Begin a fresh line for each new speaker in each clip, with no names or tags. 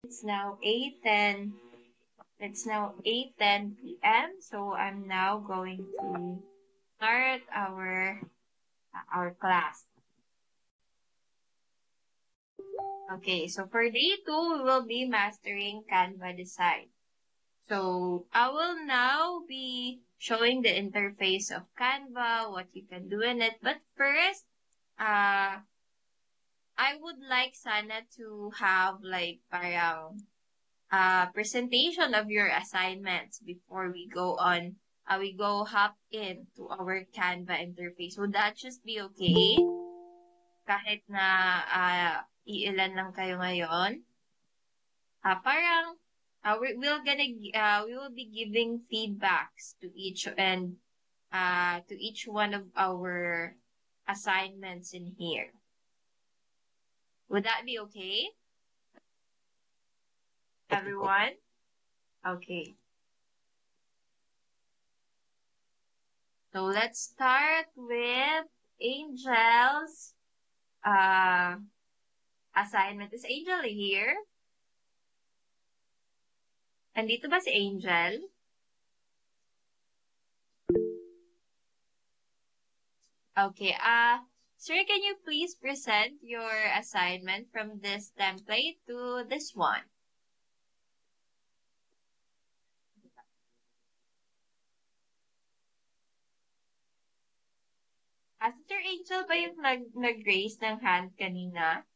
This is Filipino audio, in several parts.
It's now 8:10. It's now 8:10 p.m. So I'm now going to start our class. Okay, so for day 2, we will be mastering Canva design. So I will now be showing the interface of Canva, what you can do in it. But first, I would like sana to have like parang presentation of your assignments before we go hop into our Canva interface. Would that just be okay? Kahit na iilan lang kayo ngayon? Parang we will be giving feedbacks to each one of our assignments in here. Would that be okay? Everyone? Okay. So let's start with Angel's assignment. Is Angel here? Andito ba si Angel? Okay. Sir, can you please present your assignment from this template to this one? Sister Angel ba yung nag-raise ng hand kanina?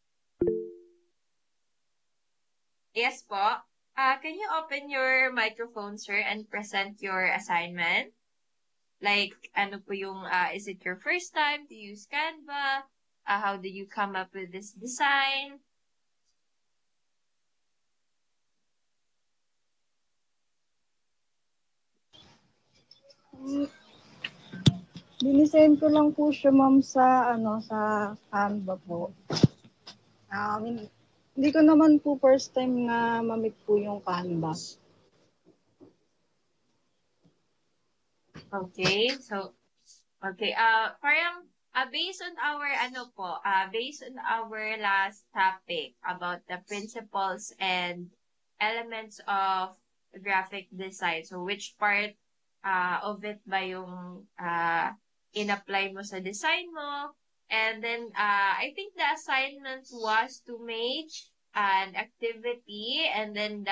Yes po. Can you open your microphone, sir, and present your assignment? Like, ano po yung, is it your first time to use Canva? How did you come up with this design?
Dinisend ko lang po siya, ma'am, sa Canva po. Hindi ko naman po first time na mamit po yung Canva.
Okay, so, okay, parang, based on our last topic about the principles and elements of graphic design. So, which part of it ba yung in-apply mo sa design mo? And then, I think the assignment was to make an activity, and then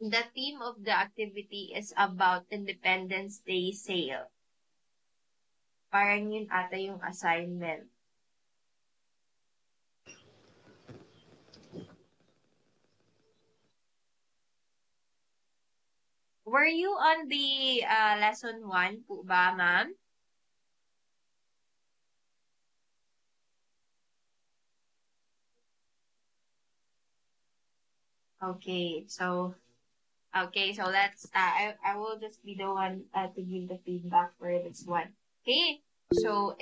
the theme of the activity is about Independence Day sale. Parang yun ata yung assignment. Were you on the lesson 1 po ba, ma'am? Okay, so let's I will just be the one to give the feedback for this one. Okay, so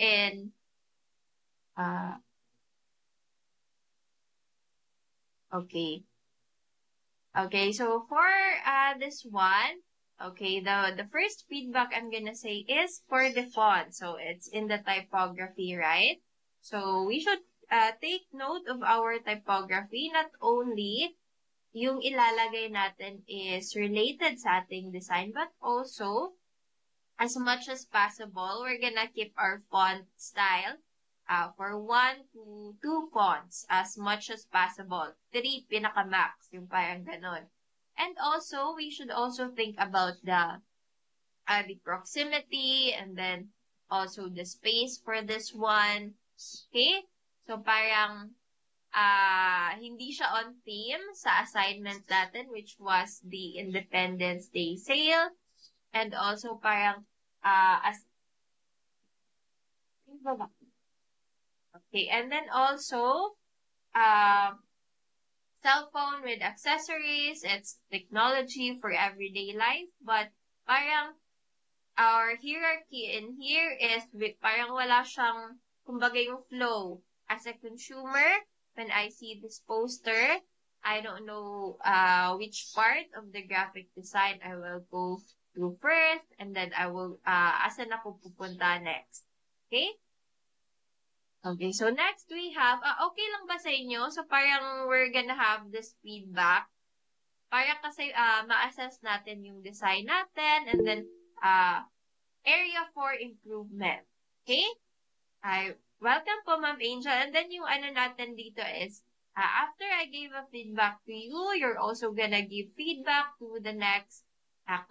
okay. Okay, so for this one, okay, the first feedback I'm gonna say is for the font. So it's in the typography, right? So we should take note of our typography. Not only yung ilalagay natin is related sa ating design, but also, as much as possible, we're gonna keep our font style for 1 to 2 fonts as much as possible. 3 pinaka-max, yung parang ganun. And also, we should also think about the proximity and then also the space for this one. Okay? So, parang hindi siya on theme sa assignment natin, which was the Independence Day sale. And also, parang, okay, and then also, cell phone with accessories, it's technology for everyday life, but parang our hierarchy in here is parang wala siyang, kumbaga yung flow. As a consumer, when I see this poster, I don't know which part of the graphic design I will go to first, and then I will, asan ako pupunta next. Okay? Okay, so next we have, okay lang ba sa inyo? So parang we're gonna have this feedback. Para kasi ma-assess natin yung design natin and then area for improvement. Okay? Welcome po, Ma'am Angel. And then yung ano natin dito is, after I gave a feedback to you, you're also gonna give feedback to the next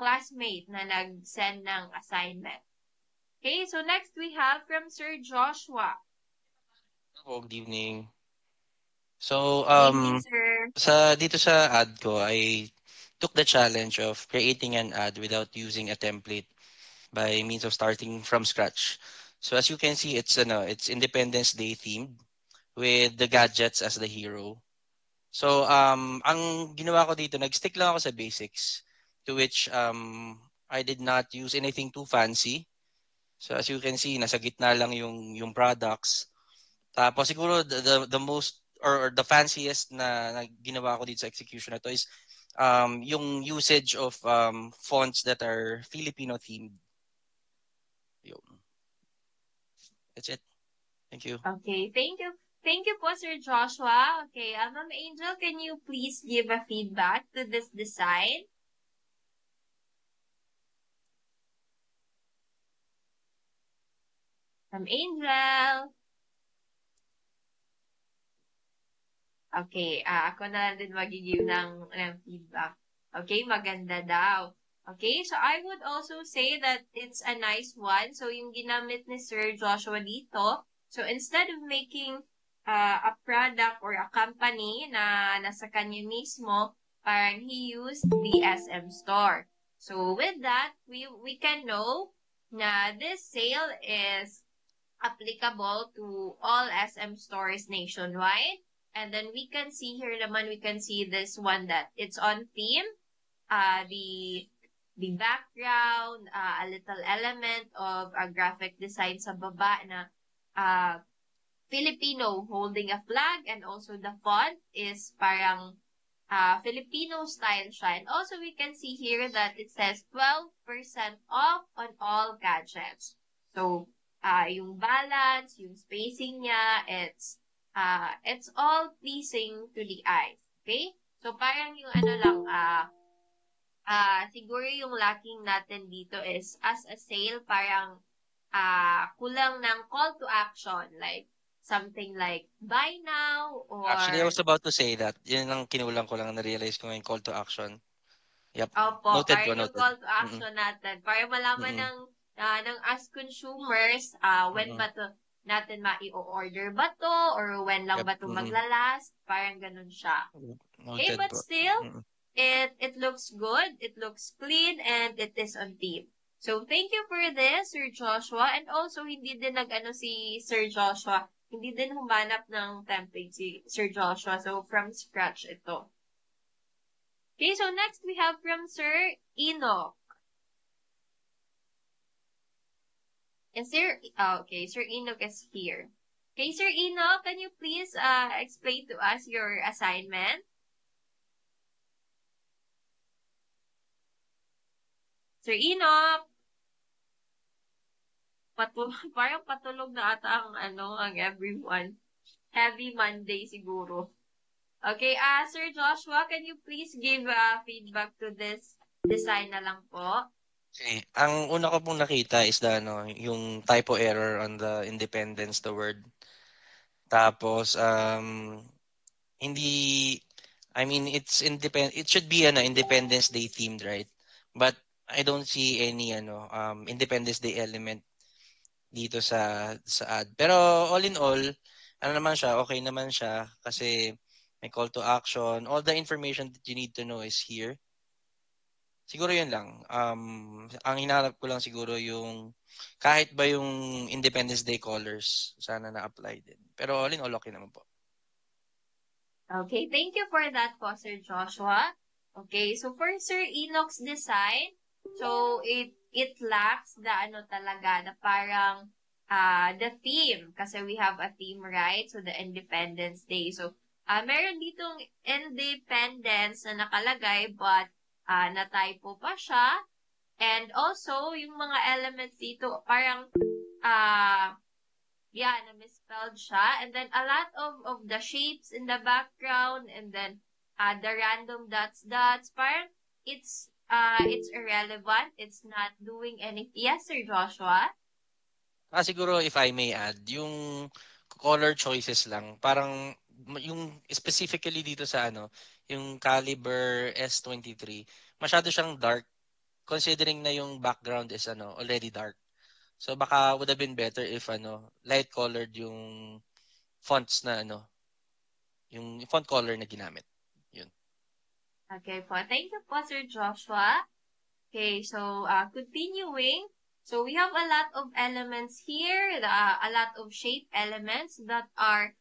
classmate na nag-send ng assignment. Okay, so next we have from Sir Joshua.
Good evening. So,
Good evening, sir.
dito sa ad ko, I took the challenge of creating an ad without using a template by means of starting from scratch. So as you can see, it's Independence Day themed with the gadgets as the hero. So, ang ginawa ko dito, nag-stick lang ako sa basics, to which I did not use anything too fancy. So as you can see, nasa gitna lang yung products. Tapos siguro the most or the fanciest na ginawa ko dito sa execution na to is yung usage of fonts that are Filipino themed. Yun. That's it. Thank you.
Okay, thank you. Thank you po, Sir Joshua. Okay, Ma'am Angel, can you please give a feedback to this design? Ma'am Angel. Okay, ako na lang din mag-give ng feedback. Okay, maganda daw. Okay, so I would also say that it's a nice one. So yung ginamit ni Sir Joshua dito, so instead of making a product or a company na nasa kanya mismo, parang he used the SM store. So with that, we can know na this sale is applicable to all SM stores nationwide. And then we can see here naman, we can see this one that it's on theme. The background, a little element of a graphic design sa baba na Filipino holding a flag, and also the font is parang Filipino style siya. And also we can see here that it says 12% off on all gadgets. So yung balance, yung spacing niya, it's all pleasing to the eyes. Okay? So parang yung ano lang, siguro yung lacking natin dito is as a sale, parang kulang ng call to action, like something like buy now
Actually, I
or
was about to say that. Yun ang kinulang ko lang, na-realize ko ngayon, call to action. Yep.
opo,
Noted ko,
parang yung
noted.
call to
Mm-mm.
action natin. Para malaman
Mm-mm.
ng as consumers, when
Mm-mm.
ba to natin ma-i-order ba to, or when lang
Yep.
ba to
Mm-mm.
maglalast, parang ganun siya. Okay,
Noted
but
po.
still,
Mm-mm.
it looks good, it looks clean, and it is on theme. So, thank you for this, Sir Joshua. And also, hindi din nag-ano si Sir Joshua, hindi din humanap ng template si Sir Joshua. So, from scratch ito. Okay, so next we have from Sir Enoch. And okay, Sir Enoch is here. Okay, Sir Enoch, can you please explain to us your assignment? Sir Enoch, parang patulog na ata ang everyone. Heavy Monday siguro. Okay, Sir Joshua, can you please give feedback to this design na lang po?
Okay. Ang una ko pong nakita is yung typo error on the independence, the word. Tapos, hindi, I mean, it should be Independence Day themed, right? But I don't see any Independence Day element dito sa ad. Pero all in all, ano naman siya, okay naman siya kasi may call to action. All the information that you need to know is here. Siguro yun lang. Ang hinahanap ko lang siguro yung kahit ba yung Independence Day colors, sana na-apply din. Pero all in all, okay naman po.
Okay, thank you for that po, Sir Joshua. Okay, so for Sir Enoch's design, so it lacks the talaga, na parang the theme, kasi we have a theme, right? So the Independence Day. So meron ditong independence na nakalagay, but na-typo pa siya. And also, yung mga elements dito, parang yeah, na-misspelled siya. And then a lot of the shapes in the background and then the random dots, parang it's irrelevant. It's not doing anything. Yes, Sir Joshua?
Siguro if I may add, yung color choices lang, parang yung specifically dito sa yung Caliber S23, masyado siyang dark considering na yung background is already dark. So baka would have been better if light colored yung fonts na yung font color na ginamit. Yun.
Okay po. Thank you po, Sir Joshua. Okay, so continuing. So we have a lot of elements here, a lot of shape elements that are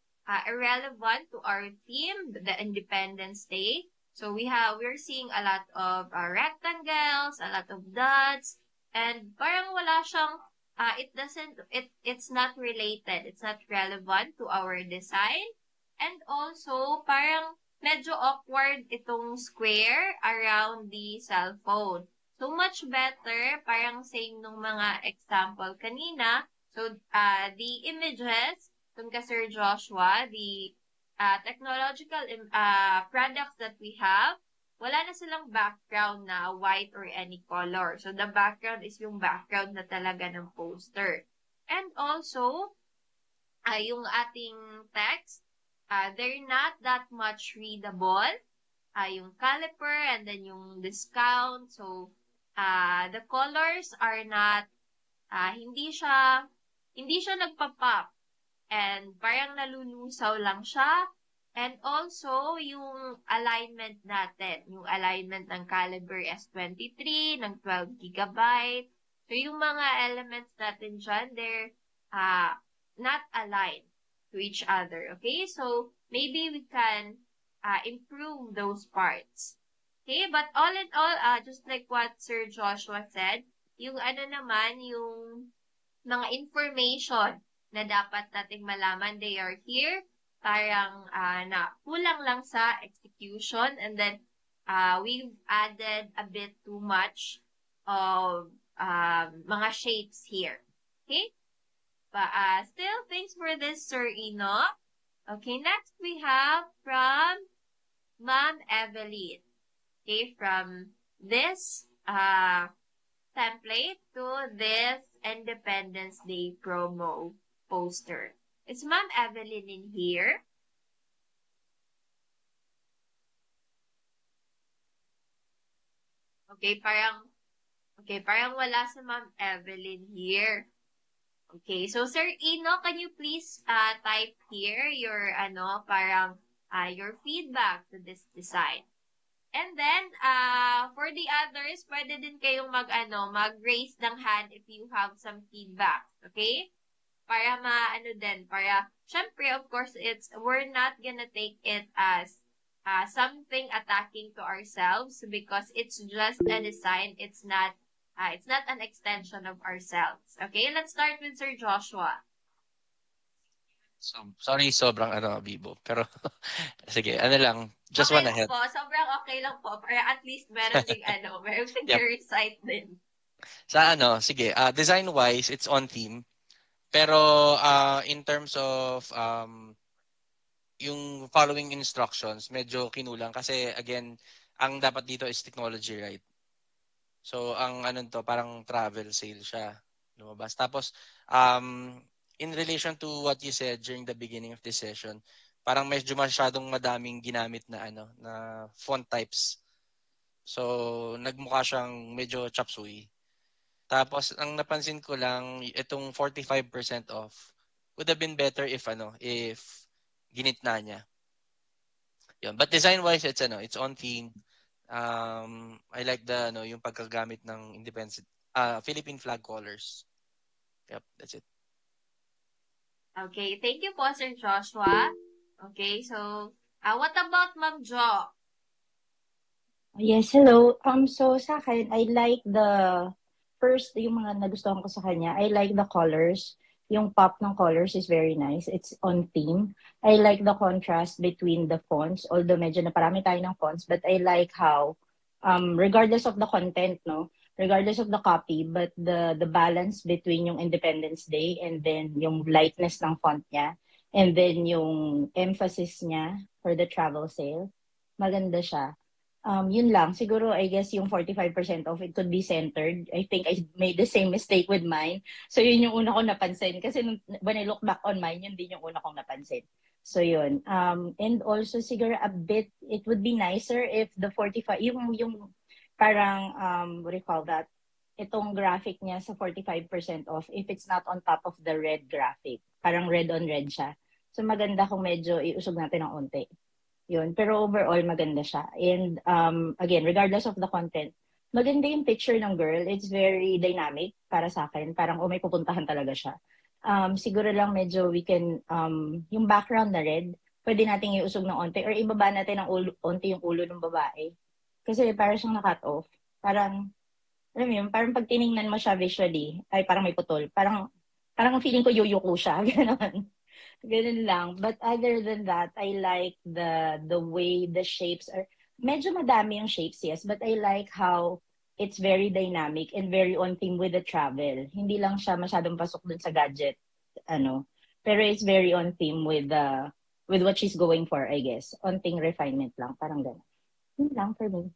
irrelevant to our theme, the Independence Day. So we're seeing a lot of rectangles, a lot of dots, and parang wala siyang, it's not related, it's not relevant to our design. And also, parang medyo awkward itong square around the cell phone. So, much better, parang same nung mga example kanina. So, the images, dun ka Sir Joshua, the technological products that we have, wala na silang background na white or any color. So, the background is yung background na talaga ng poster. And also, yung ating text, they're not that much readable. Yung caliper and then yung discount. So, the colors are not, hindi siya nagpa-pop. And parang nalulusaw lang siya. And also, yung alignment natin, yung alignment ng Caliber S23, ng 12 gigabyte. So, yung mga elements natin dyan, they're not aligned to each other. Okay? So, maybe we can improve those parts. Okay? But all in all, just like what Sir Joshua said, yung yung mga information na dapat nating malaman, they are here. Parang na kulang lang sa execution and then we've added a bit too much of mga shapes here. Okay? But still, thanks for this, Sir Ino. Okay, next we have from Ma'am Evelyn. Okay, from this template to this Independence Day promo poster. Is Ma'am Evelyn in here? Okay, parang wala si Ma'am Evelyn here. Okay, so Sir Ino, can you please type here your your feedback to this design? And then for the others, pwede din kayong mag-raise ng hand if you have some feedback, okay? Para syempre of course we're not gonna take it as something attacking to ourselves because it's just a design, it's not an extension of ourselves. Okay, let's start with Sir Joshua.
So, sorry, sobrang Bibo. Pero, sige, lang. Just
okay
one ahead.
Po, sobrang okay lang po. Para at least meron ding meron ding
Yep.
recite din.
Sa sige, design-wise, it's on theme. Pero, in terms of yung following instructions, medyo kinulang. Kasi, again, ang dapat dito is technology, right? So, ang parang travel sale siya. Lumabas. Tapos, in relation to what you said during the beginning of this session, parang medyo masyadong madaming ginamit na na font types. So, nagmukha siyang medyo chop suey. Tapos, ang napansin ko lang, itong 45% off would have been better if ginitna niya. Yun. But design-wise, it's on theme. I like yung pagkagamit ng independent Philippine flag colors. Yep, that's it.
Okay, thank you po, Sir Joshua. Okay, so what about Ma'am Jo?
Yes, hello. So sa akin, I like yung mga nagustuhan ko sa kanya, I like the colors. Yung pop ng colors is very nice. It's on theme. I like the contrast between the fonts, although medyo naparami tayo ng fonts, but I like how, regardless of the content, no, regardless of the copy, but the balance between yung Independence Day and then yung lightness ng font niya, and then yung emphasis niya for the travel sale, maganda siya. Yun lang. Siguro, I guess yung 45% off, it could be centered. I think I made the same mistake with mine. So, yun yung una kong napansin. Kasi when I look back on mine, yun din yung una kong napansin. So, yun. And also, siguro a bit, it would be nicer if the 45, yung parang, what do you call that? Itong graphic niya sa 45% off, if it's not on top of the red graphic. Parang red on red siya. So, maganda kung medyo iusog natin ng onti. Yun. Pero overall, maganda siya. And again, regardless of the content, maganda yung picture ng girl. It's very dynamic para sa akin. Parang, may pupuntahan talaga siya. Siguro lang medyo we can, yung background na red, pwede nating iusog ng onti or ibaba natin ng onti yung ulo ng babae. Kasi parang siyang na-cut off. Parang, alam mo yun, parang pag tiningnan mo siya visually, ay parang may putol. Parang feeling ko yuyuko siya. Ganon. Ganun lang. But other than that, I like the way the shapes are. Medyo madami yung shapes, yes. But I like how it's very dynamic and very on theme with the travel. Hindi lang siya masyadong pasok dun sa gadget, ano. Pero it's very on theme with what she's going for, I guess. Onting refinement lang. Parang ganun. Yun lang for me.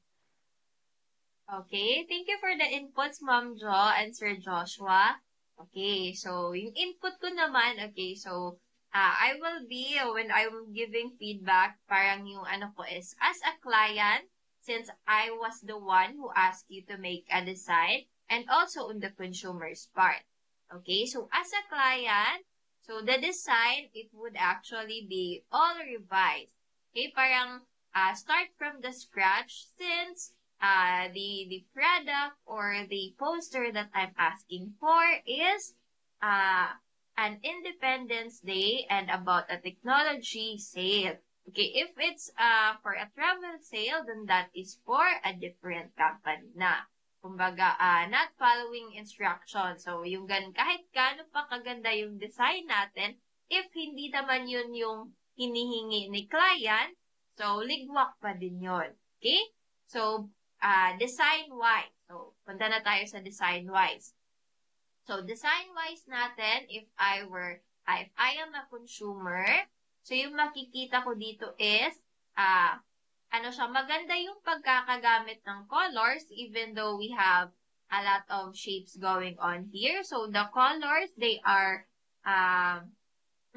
Okay, thank you for the inputs, Ma'am Jo and Sir Joshua. Okay, so yung input ko naman, okay, so I will be, when I'm giving feedback, parang yung ano ko is, as a client, since I was the one who asked you to make a design, and also on the consumer's part. Okay, so as a client, so the design, it would actually be all revised. Okay, parang start from the scratch since the product or the poster that I'm asking for is an Independence Day and about a technology sale. Okay, if it's for a travel sale, then that is for a different company na. Kumbaga, not following instructions. So, yung kahit gaano pa kaganda yung design natin, if hindi naman yun yung hinihingi ni client, so, ligwak pa din yun. Okay? So, design-wise. So, punta na tayo sa design-wise. So, design-wise natin, if I am a consumer, so yung makikita ko dito is, maganda yung pagkakagamit ng colors, even though we have a lot of shapes going on here. So, the colors, they are,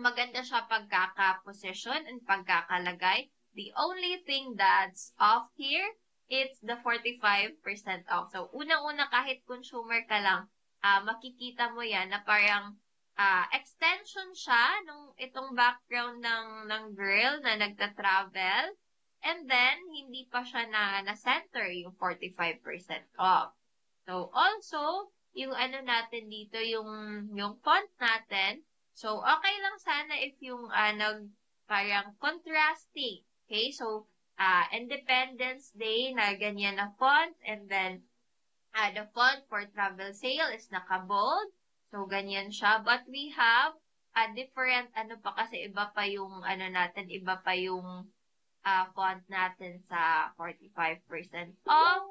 maganda siya pagkaka-position and pagkakalagay. The only thing that's off here, it's the 45% off. So, unang-una kahit consumer ka lang, makikita mo yan na parang extension siya nung itong background ng girl na nagta-travel. And then, hindi pa siya na-center yung 45% off. So, also, yung natin dito, yung font natin, so, okay lang sana if yung parang contrasting. Okay, so, Independence Day na ganyan na font, and then, the font for travel sale is naka-bold. So, ganyan siya. But we have a different, kasi iba pa yung, natin, iba pa yung font natin sa 45% off.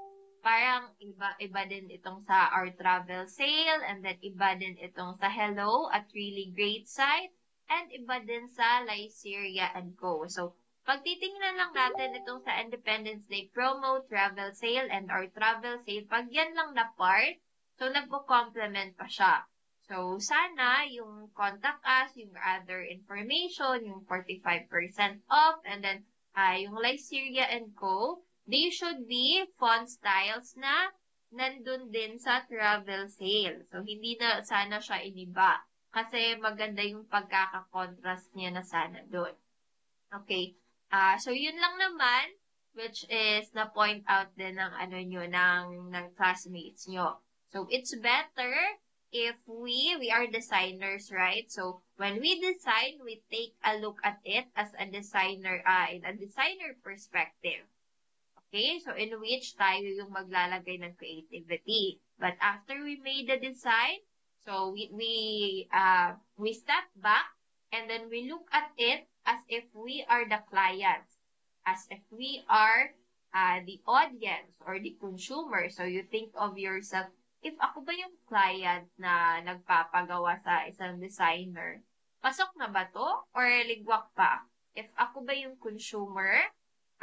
Parang iba din itong sa our travel sale, and then iba din itong sa hello at really great site, and iba din sa Lyceria and Co. So, pag titingnan lang natin itong sa Independence Day promo, travel sale, and our travel sale, pag yan lang na part, so nagpo-complement pa siya. So, sana yung contact us, yung other information, yung 45% off, and then yung Lyceria and Co., they should be font styles na nandun din sa travel sale. So, hindi na sana siya iniba. Kasi maganda yung pagkaka-contrast niya na sana doon. Okay. So, yun lang naman, which is na-point out din ng ng classmates nyo. So, it's better if we are designers, right? So, when we design, we take a look at it as a designer, in a designer perspective. Okay? So, in which tayo yung maglalagay ng creativity. But after we made the design, so we step back and then we look at it as if we are the clients, as if we are the audience or the consumer. So you think of yourself, if ako ba yung client na nagpapagawa sa isang designer, pasok na ba to? Or ligwak pa? If ako ba yung consumer,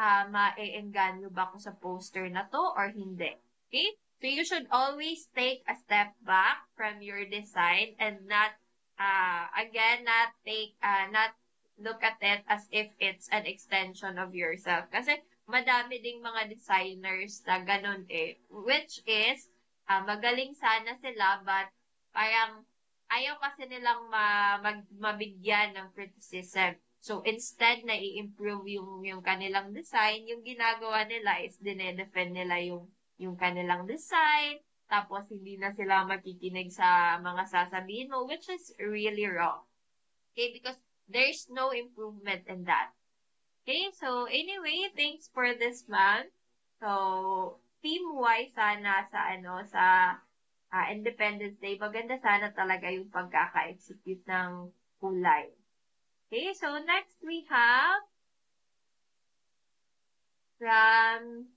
ma-engganyo ba ako sa poster na to or hindi? Okay? So you should always take a step back from your design and not, again, not look at it as if it's an extension of yourself. Kasi madami ding mga designers na ganun eh. Which is, magaling sana sila, but parang ayaw kasi nilang mabigyan ng criticism. So, instead na i-improve yung kanilang design, yung ginagawa nila is dinedefend nila yung kanilang design, tapos hindi na sila makikinig sa mga sasabihin mo, which is really wrong. Okay? Because there's no improvement in that. Okay? So, anyway, thanks for this month. So, team-wise sana sa Independence Day, maganda sana talaga yung pagkaka-execute ng kulay. Okay, so next we have from,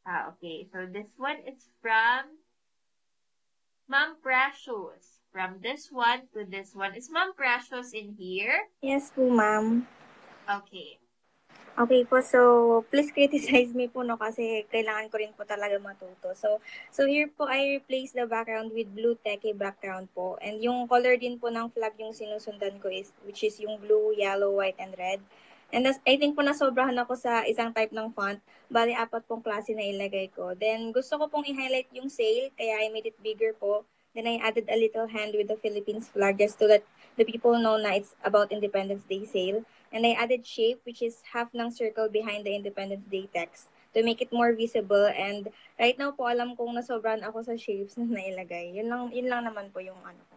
okay, so this one is from Ma'am Precious. From this one to this one. Is Ma'am Precious in here?
Yes po, ma'am.
Okay.
Okay po, so please criticize me po, no, kasi kailangan ko rin po talaga matuto. So here po, I replace the background with blue techie background po. And yung color din po ng flag yung sinusundan ko which is yung blue, yellow, white, and red. And I think po nasobrahan ako sa isang type ng font. Bali, 4 pong klase na ilagay ko. Then, gusto ko pong i-highlight yung sail, kaya I made it bigger po. Then, I added a little hand with the Philippines flag just to let the people know na it's about Independence Day sale. And I added shape, which is half ng circle behind the Independence Day text to make it more visible. And right now po, alam kong nasobrahan ako sa shapes na nailagay. Yun lang naman po yung ano ko.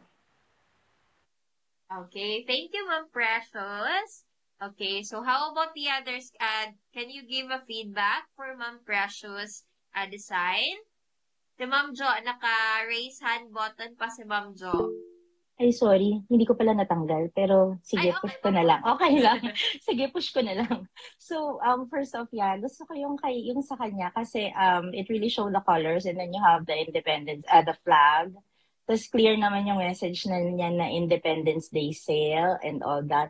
Okay, thank you, Ma'am Precious. Okay, so how about the others? Can you give a feedback for Ma'am Precious design? Si Ma'am Jo, naka-raise hand button pa si Ma'am Jo.
Ay, sorry. Hindi ko pala natanggal. Pero sige,
Ay, okay
push
pa
ko na
po.
lang. Okay lang. Sige, push ko na lang. So, first off, yeah, gusto ko yung sa kanya kasi it really show the colors and then you have the independence, the flag. Tapos clear naman yung message na niya na Independence Day sale and all that.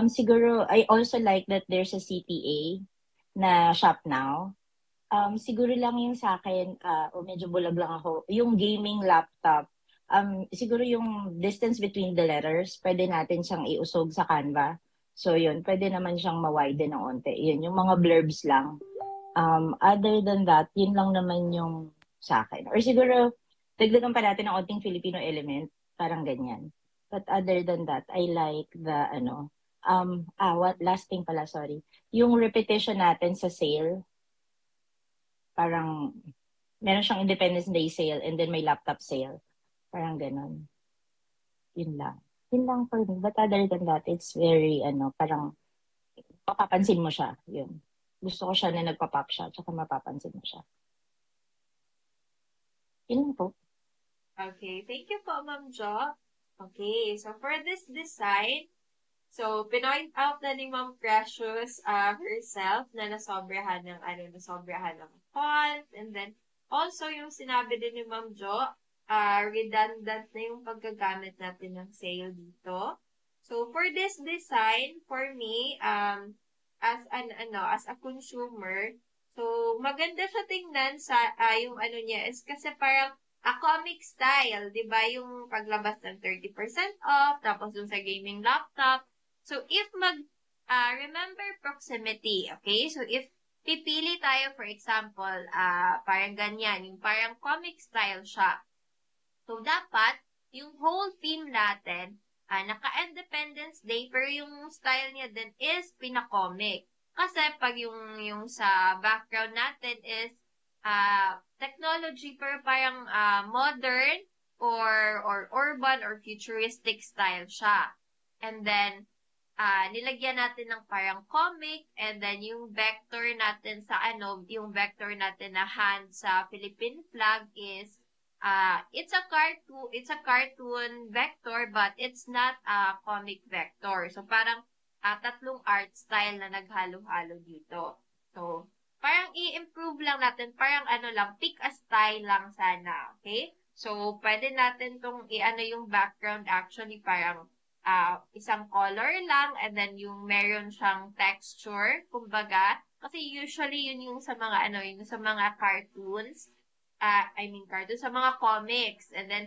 Siguro, I also like that there's a CTA na shop now. Siguro lang yung sa akin, o medyo bulag lang ako, yung gaming laptop, siguro yung distance between the letters, pwede natin siyang iusog sa Canva. So yun, pwede naman siyang ma-widen ng onte. Yun, yung mga blurbs lang. Other than that, yun lang naman yung sa akin. Or siguro, dagdagan pa natin ng onting Filipino element, parang ganyan. But other than that, I like the, last thing pala, sorry. Yung repetition natin sa sale, parang meron siyang Independence Day sale and then may laptop sale. Parang ganon. Yun lang. Yun lang for me. But other than that, it's very, parang mapapansin mo siya. Yun. Gusto ko siya na nagpa-pop siya tsaka mapapansin mo siya. Yun lang po.
Okay, thank you po, Ma'am Jo. Okay, so for this design, so pinoint out na ni Ma'am Precious herself na nasobrahan ng font, and then also yung sinabi din ni Ma'am Jo, redundant na yung paggagamit natin ng sale dito. So for this design, for me, as a consumer, so maganda siya tingnan sa yung niya is kasi parang a comic style, 'di ba? Yung paglabas ng 30% off, tapos yung sa gaming laptop. So if remember proximity, okay? So if pipili tayo, for example, parang ganyan, yung parang comic style siya. So dapat yung whole theme natin naka-Independence Day, pero yung style niya din is pina-comic. Kasi pag yung sa background natin is technology, pero parang modern or urban or futuristic style siya. And then, nilagyan natin ng parang comic, and then yung vector natin yung vector natin na hand sa Philippine flag is, it's a cartoon vector, but it's not a comic vector. So, parang tatlong art style na naghalo-halo dito. So, parang i-improve lang natin, parang pick a style lang sana, okay? So, pwede natin tong i-ano yung background actually parang isang color lang and then yung meron siyang texture, kumbaga. Kasi usually yun yung sa mga yung sa mga cartoons, cartoons, sa mga comics. And then,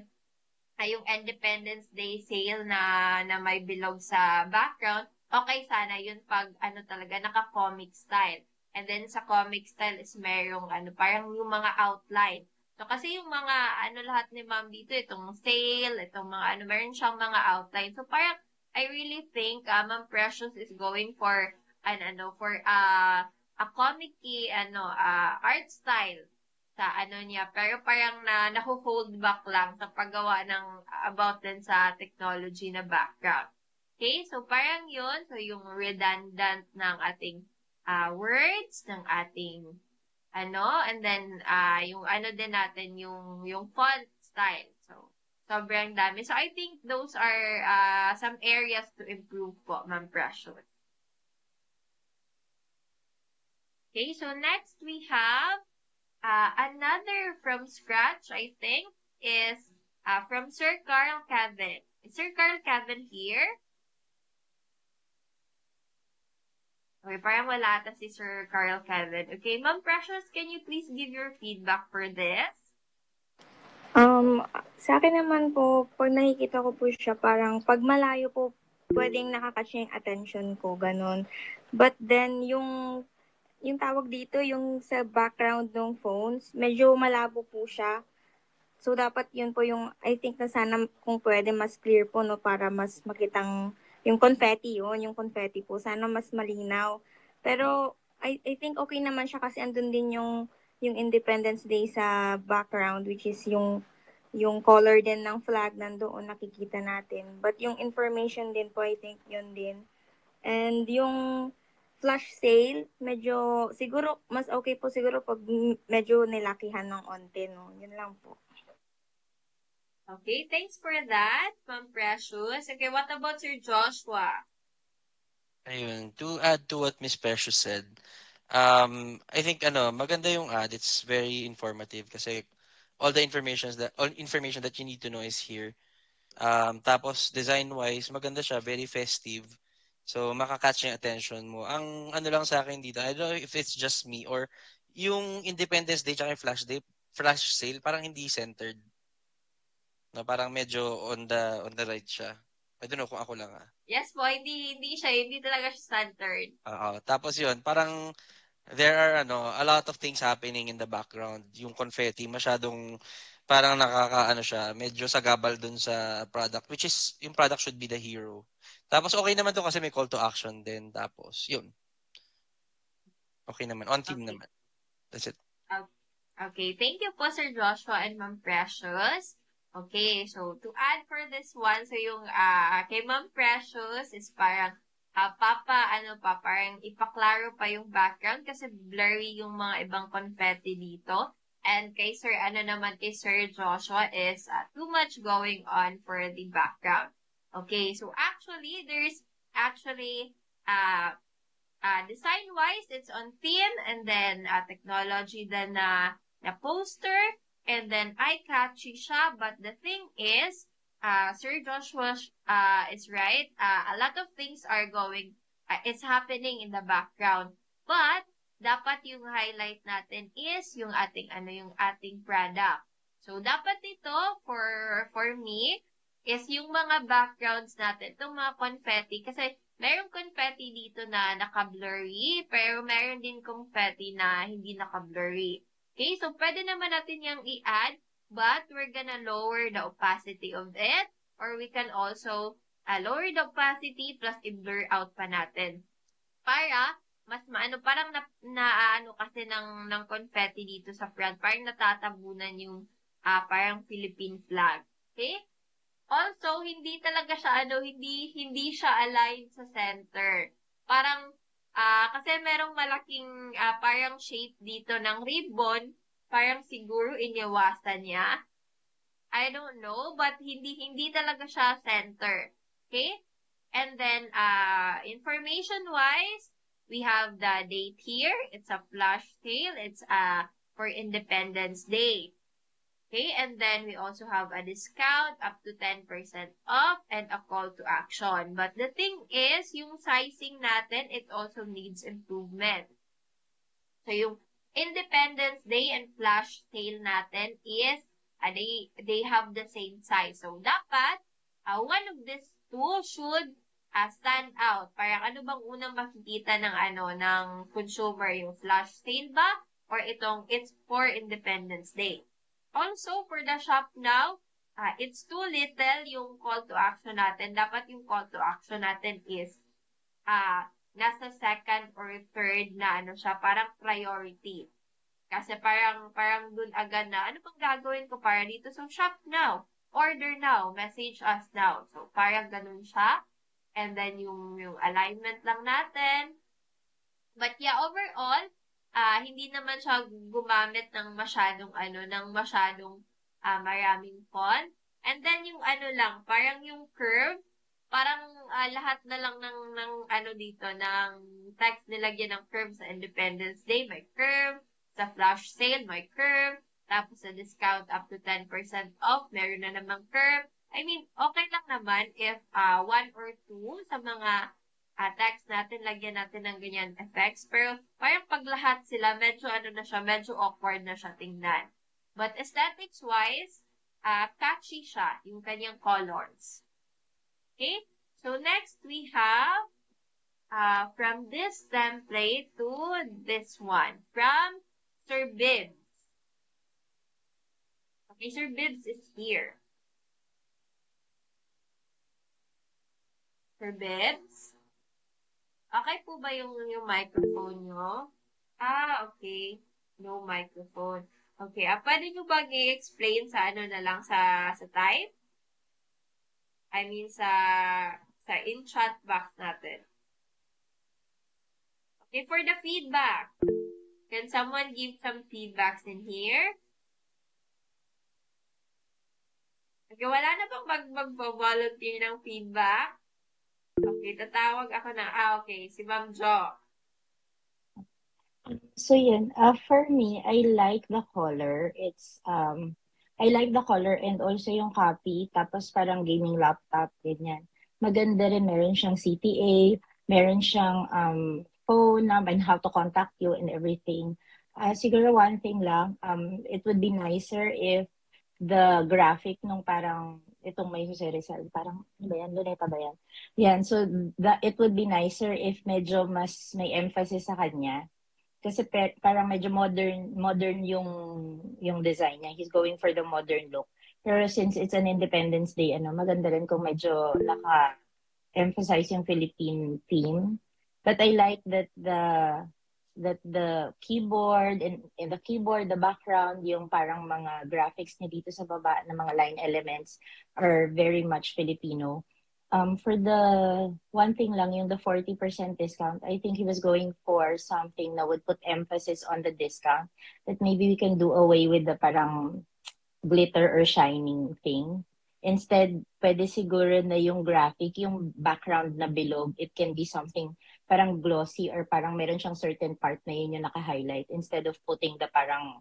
yung Independence Day sale na may bilog sa background, okay sana yun pag talaga naka-comic style. And then sa comic style is merong parang yung mga outline. So kasi yung mga lahat ni Ma'am dito, itong sale, itong mga meron siyang mga outline. So parang I really think Ma'am Precious is going for for a comic art style sa niya. Pero parang naho-hold back lang sa paggawa ng about din sa technology na background. Okay? So, parang yun. So, yung redundant ng ating words, ng ating and then yung din natin, yung font style. So, sobrang dami. So, I think those are some areas to improve po, Ma'am Precious. Okay, so next we have another from scratch, I think, is from Sir Carl Kevin. Is Sir Carl Kevin here? Okay, parang wala ata si Sir Carl Kevin. Okay, Ma'am Precious, can you please give your feedback for this?
Sa akin naman po, pag nakikita ko po siya, parang pag malayo po, pwedeng nakakatch yung attention ko, ganun. But then, yung tawag dito, yung sa background ng phones, medyo malabo po siya. So, dapat yun po yung, I think na sana kung pwede mas clear po, no, para mas makitang yung confetti yun, yung confetti po, sana mas malinaw. Pero, I think okay naman siya kasi andun din yung Independence Day sa background, which is yung color din ng flag nandoon nakikita natin. But yung information din po, I think yun din. And yung flash sale, medyo, siguro, mas okay po siguro pag medyo nilakihan ng onte, no? Yun lang po.
Okay, thanks for that, Ma'am Precious. Okay, what about Sir Joshua?
Ayun, to add to what Miss Precious said, I think maganda yung ad. It's very informative kasi all information that you need to know is here. Tapos design-wise, maganda siya, very festive. So makakatch yung attention mo. Ang lang sa akin dito, I don't know if it's just me or yung Independence Day tsaka yung flash sale, parang hindi centered. No, parang medyo on the right siya. I don't know kung ako lang
Yes po, hindi talaga siya centered.
Tapos yun, parang there are a lot of things happening in the background. Yung confetti, masyadong parang siya, medyo sagabal dun sa product, which is, yung product should be the hero. Tapos okay naman to kasi may call to action din. Tapos, yun. Okay naman. On team naman. That's it.
Okay, thank you po Sir Joshua and Ma'am Precious. Okay, so to add for this one, so yung kay Ma'am Precious is parang parang ipaklaro pa yung background kasi blurry yung mga ibang confetti dito. And kay Sir kay Sir Joshua is too much going on for the background. Okay, so actually there's actually design-wise, it's on theme, and then technology then na poster, and then eye-catchy siya. But the thing is, Sir Joshua is right. A lot of things are it's happening in the background. But, dapat yung highlight natin is yung ating product. So, dapat ito, for me, is yung mga backgrounds natin, itong mga confetti, kasi merong confetti dito na naka-blurry, pero meron din confetti na hindi naka-blurry. Okay, so pwede naman natin yung i-add, but we're gonna lower the opacity of it, or we can also lower the opacity plus i-blur out pa natin. Para, mas parang kasi ng confetti dito sa front, parang natatabunan yung parang Philippine flag. Okay? Also, hindi talaga siya, hindi siya aligned sa center. Parang, kasi merong malaking, parang shape dito ng ribbon, parang siguro iniwasan niya. I don't know, but hindi talaga siya center. Okay? And then, information-wise, we have the date here. It's a flash sale. It's for Independence Day. Okay, and then we also have a discount up to 10% off and a call to action. But the thing is, yung sizing natin, it also needs improvement. So yung Independence Day and flash sale natin is, they have the same size. So dapat, one of these two should stand out. Parang ano bang unang makikita ng consumer, yung flash sale ba? Or itong, it's for Independence Day. Also, for the shop now, it's too little yung call to action natin. Dapat yung call to action natin is nasa second or third na siya, parang priority. Kasi parang dun agad na, ano bang gagawin ko para dito? So, shop now, order now, message us now. So, parang ganun siya. And then, yung alignment lang natin. But yeah, overall, hindi naman siya gumamit ng masyadong maraming font. And then yung lang, parang yung curve, parang lahat na lang ng dito, ng text nilagyan ng curve sa Independence Day, may curve, sa flash sale, may curve, tapos sa discount up to 10% off, meron na namang curve. I mean, okay lang naman if one or two sa mga text natin, lagyan natin ng ganyan effects. Pero parang pag lahat sila, medyo medyo awkward na siya tingnan. But aesthetics-wise, catchy siya, yung kanyang colors. Okay? So next, we have from this template to this one, from Sir Bibbs. Okay, Sir Bibbs is here. Sir Bibbs? Okay po ba yung microphone nyo? Okay. No microphone. Okay. Pwede nyo bang i-explain sa na lang sa type? I mean, sa in-chat box natin. Okay, for the feedback. Can someone give some feedbacks in here? Okay, wala na bang mag-volunteer ng feedback? Okay, tatawag ako okay, si Ma'am Jo.
So yun, for me, I like the color. I like the color and also yung copy, tapos parang gaming laptop, ganyan. Maganda rin, meron siyang CTA, meron siyang phone number and how to contact you and everything. Siguro one thing lang, it would be nicer if the graphic nung parang itong may Jose Rizal, parang ano ba yan? Luneta ba yan? Yan, so it would be nicer if medyo mas may emphasis sa kanya. Kasi parang medyo modern yung design niya. He's going for the modern look. Pero since it's an Independence Day, maganda rin kung medyo naka-emphasize yung Philippine theme. But I like that the keyboard and the background, yung parang mga graphics niya dito sa baba na mga line elements are very much Filipino. For the one thing lang, yung the 40% discount, I think he was going for something that would put emphasis on the discount, that maybe we can do away with the parang glitter or shining thing. Instead, pwede siguro na yung graphic, yung background na bilog, it can be something parang glossy or parang meron siyang certain part na yun yung naka-highlight instead of putting the parang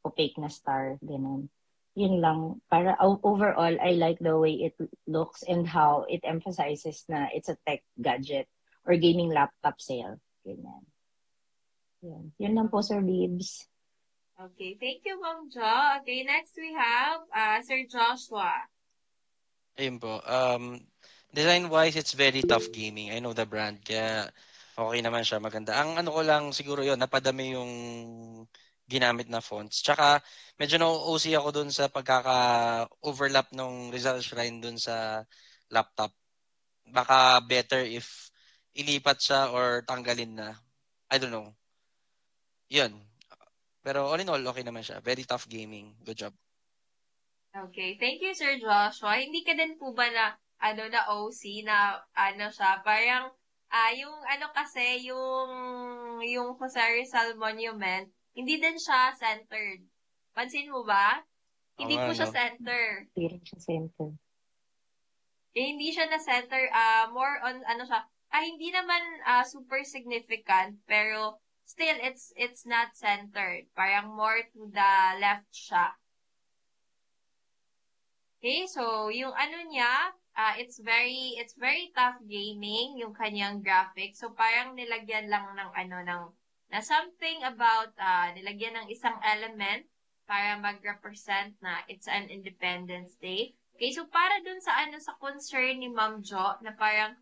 opaque na star, ganun. Yun lang. Para overall, I like the way it looks and how it emphasizes na it's a tech gadget or gaming laptop sale. Ganyan. Yun lang po, Sir Bibbs.
Okay, thank you, Ma'am Jo. Okay, next we have Sir Joshua.
Ayun po. Design-wise, it's very tough gaming. I know the brand. Kaya okay naman siya. Maganda. Ang ko lang siguro yun, napadami yung ginamit na fonts. Tsaka, medyo na-OC ako dun sa pagkaka-overlap ng Rizal Shrine dun sa laptop. Baka better if ilipat siya or tanggalin na. I don't know. Yun. Pero all in all, okay naman siya. Very tough gaming. Good job.
Okay, thank you, Sir Joshua. Hindi ka din po ba na OC na siya, parang yung kasi yung Jose Rizal Monument, hindi din siya centered. Pansin mo ba? Hindi po siya center.
Hindi rin siya center.
Hindi siya na center, more on siya, hindi naman super significant, pero still it's not centered. Parang more to the left siya. Okay, so yung ano niya, it's very tough gaming yung kanyang graphics. So parang nilagyan lang ng na something about nilagyan ng isang element para mag-represent na it's an Independence Day. Okay, so para dun sa sa concern ni Ma'am Jo na parang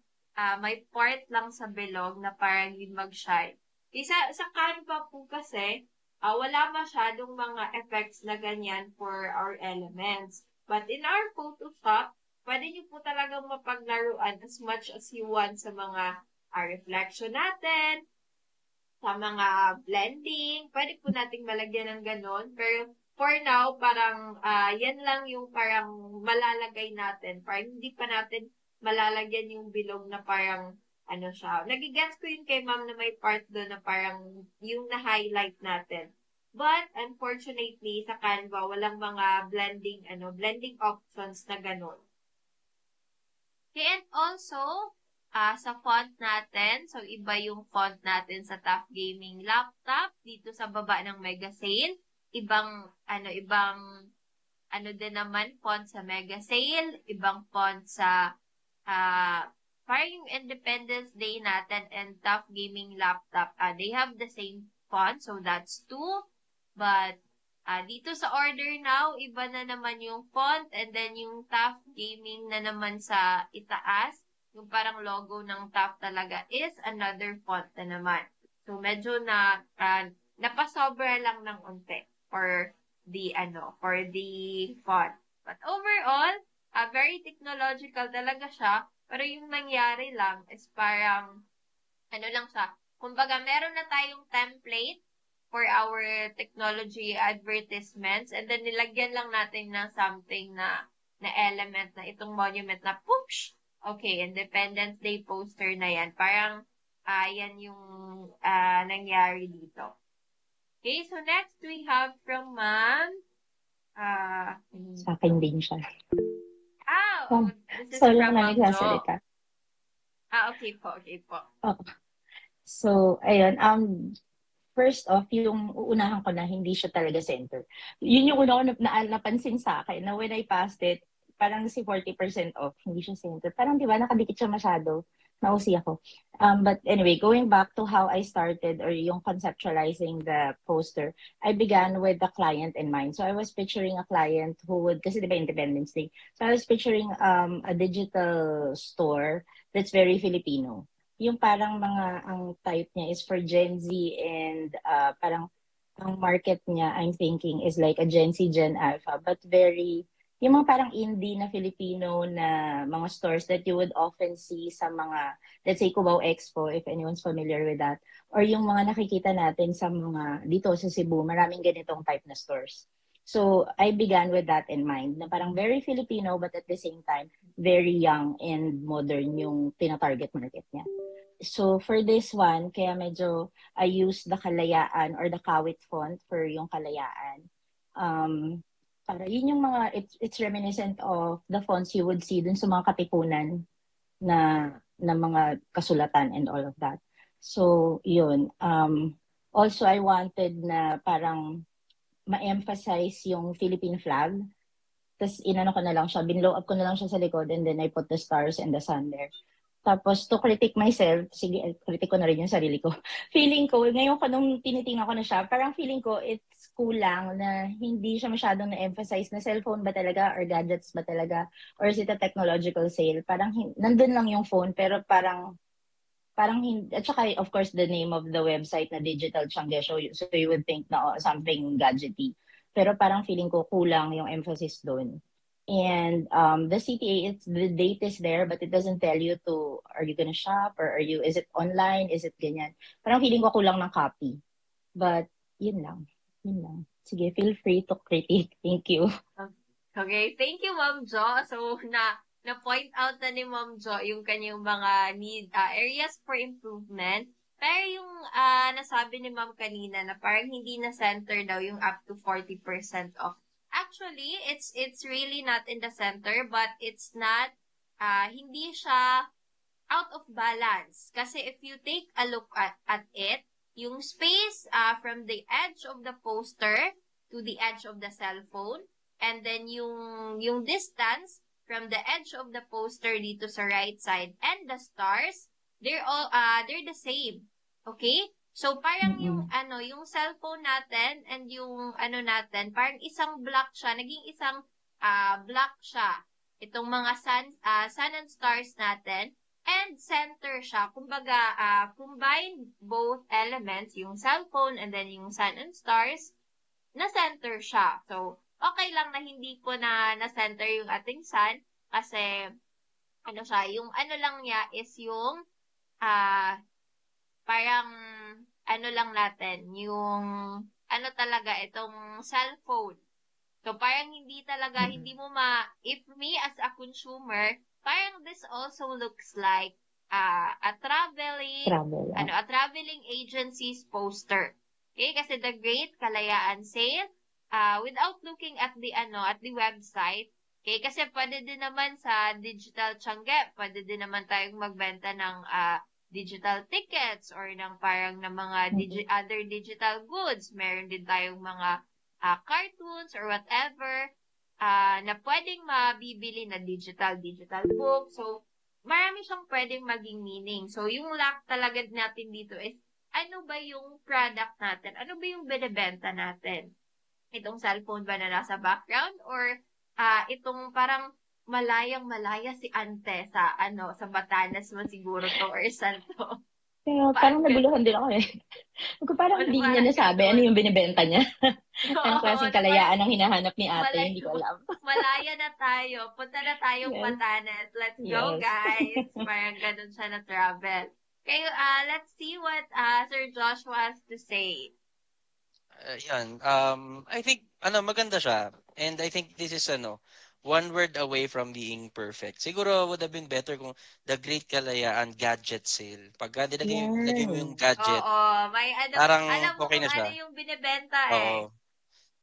may part lang sa bilog na parang yun mag-shine. Okay, sa Canva po kasi, wala masyadong mga effects na ganyan for our elements. But in our Photoshop, pwede nyo po talagang mapaglaruan as much as you want sa mga reflection natin, sa mga blending. Pwede po nating malagyan ng ganon. Pero for now, parang yan lang yung parang malalagay natin. Parang hindi pa natin malalagyan yung bilog na parang siya. Nagigets ko yun kay ma'am na may part doon na parang yung na-highlight natin. But, unfortunately, sa Canva, walang mga blending options na ganun. Okay, and also, sa font natin, so iba yung font natin sa Tough Gaming laptop, dito sa baba ng Mega Sale. Ibang din naman font sa Mega Sale, ibang font sa, parang yung Independence Day natin and Tough Gaming laptop, they have the same font, so that's 2. But, dito sa order now, iba na naman yung font and then yung Tough Gaming na naman sa itaas, yung parang logo ng Tough talaga is another font na naman. So, medyo napasobra lang ng unti for the font. But overall, very technological talaga siya, pero yung nangyari lang is parang, lang siya, kumbaga meron na tayong template for our technology advertisements and then nilagyan lang natin ng something na element na itong monument na poosh! Okay, Independence Day poster na yan. Parang yan yung nangyari dito. Okay, so next we have from Ma'am.
Sa akin din siya.
This is from Ma'am Jo. Okay po.
Oh. So, ayun, first off, yung uunahan ko na hindi siya talaga center. Yun yung una ko napansin sa akin na when I passed it, parang si 40% off, hindi siya center. Parang di ba, nakadikit siya masyado. Nausi ako. But anyway, going back to how I started or yung conceptualizing the poster, I began with the client in mind. So I was picturing a client who would, kasi di ba Independence Day, so I was picturing a digital store that's very Filipino. Yung parang ang type niya is for Gen Z and parang ang market niya, I'm thinking, is like a Gen Z, Gen Alpha, but yung mga parang indie na Filipino na mga stores that you would often see sa mga, let's say, Cubao Expo, if anyone's familiar with that, or yung mga nakikita natin sa mga, dito sa Cebu, maraming ganitong type na stores. So, I began with that in mind, na parang very Filipino, but at the same time, very young and modern yung tina-target market niya. So, for this one, kaya medyo I use the Kalayaan or the Kawit font for yung Kalayaan. Para yun yung mga, it's reminiscent of the fonts you would see dun sa mga katipunan na mga kasulatan and all of that. So, yun. Also, I wanted na parang ma-emphasize yung Philippine flag. Tapos, inano ko na lang siya, binlow up ko na lang siya sa likod and then I put the stars and the sun there. Tapos, to critique myself, sige, critique ko na rin yung sarili ko. Feeling ko, ngayon ko nung tinitingnan ko na siya, parang feeling ko it's kulang na hindi siya masyadong na-emphasize na cellphone ba talaga or gadgets ba talaga or is it a technological sale. Parang nandun lang yung phone pero parang hindi, at saka of course the name of the website na Digital Tiangge, so you would think na something gadgety. Pero parang feeling ko kulang yung emphasis doon. And the CTA, the date is there, but it doesn't tell you are you gonna shop or is it online, is it ganyan. Parang feeling ko kulang ng copy. But, yun lang. Sige, feel free to critique. Thank you.
Okay, thank you, Ma'am Jo. So, na-point out na ni Ma'am Jo yung kanyang mga areas for improvement. Pero yung nasabi ni Ma'am kanina na parang hindi na center daw yung up to 40% off. Actually, it's really not in the center, but it's not, hindi siya out of balance. Kasi if you take a look at it, yung space from the edge of the poster to the edge of the cellphone, and then yung distance from the edge of the poster dito sa right side and the stars, they're the same. Okay? So parang yung yung cellphone natin and yung natin, parang isang block siya, naging isang block siya. Itong mga sun and stars natin, and center siya. Kumbaga, combine both elements, yung cellphone and then yung sun and stars, na center siya. So, okay lang na hindi ko na center yung ating sun kasi yung lang niya is yung parang lang natin, yung talaga itong cellphone. So, parang hindi talaga, hindi mo if me as a consumer, parang this also looks like a traveling agency's poster. Okay? Kasi the Great Kalayaan Sale, without looking at the website, okay? Kasi pwede din naman sa digital Tiangge, pwede din naman tayong magbenta ng digital tickets or ng parang ng mga other digital goods. Meron din tayong mga cartoons or whatever na pwedeng mabibili na digital book. So, marami siyang pwedeng maging meaning. So, yung lack talaga natin dito is, ano ba yung product natin? Ano ba yung binibenta natin? Itong cellphone ba na nasa background? Or itong parang malayang-malaya si Ante sa sa Batanes mo siguro to or saan to?
Kaya parang naguluhan din ako eh. Parang hindi niya nasabi ano yung binibenta niya. Anong klaseng kalayaan ang hinahanap ni ate, hindi ko alam.
Malaya na tayo. Punta na tayong Batanes. Let's go, guys. Parang ganun siya na travel. Okay, let's see what Sir Joshua has to say.
I think maganda siya. And I think this is one word away from being perfect. Siguro would have been better kung the Great Kalayaan Gadget Sale. Pagka nilagay mo yung gadget,
may
parang
alam mo
okay
kung
na siya.
ano yung binibenta
Oo.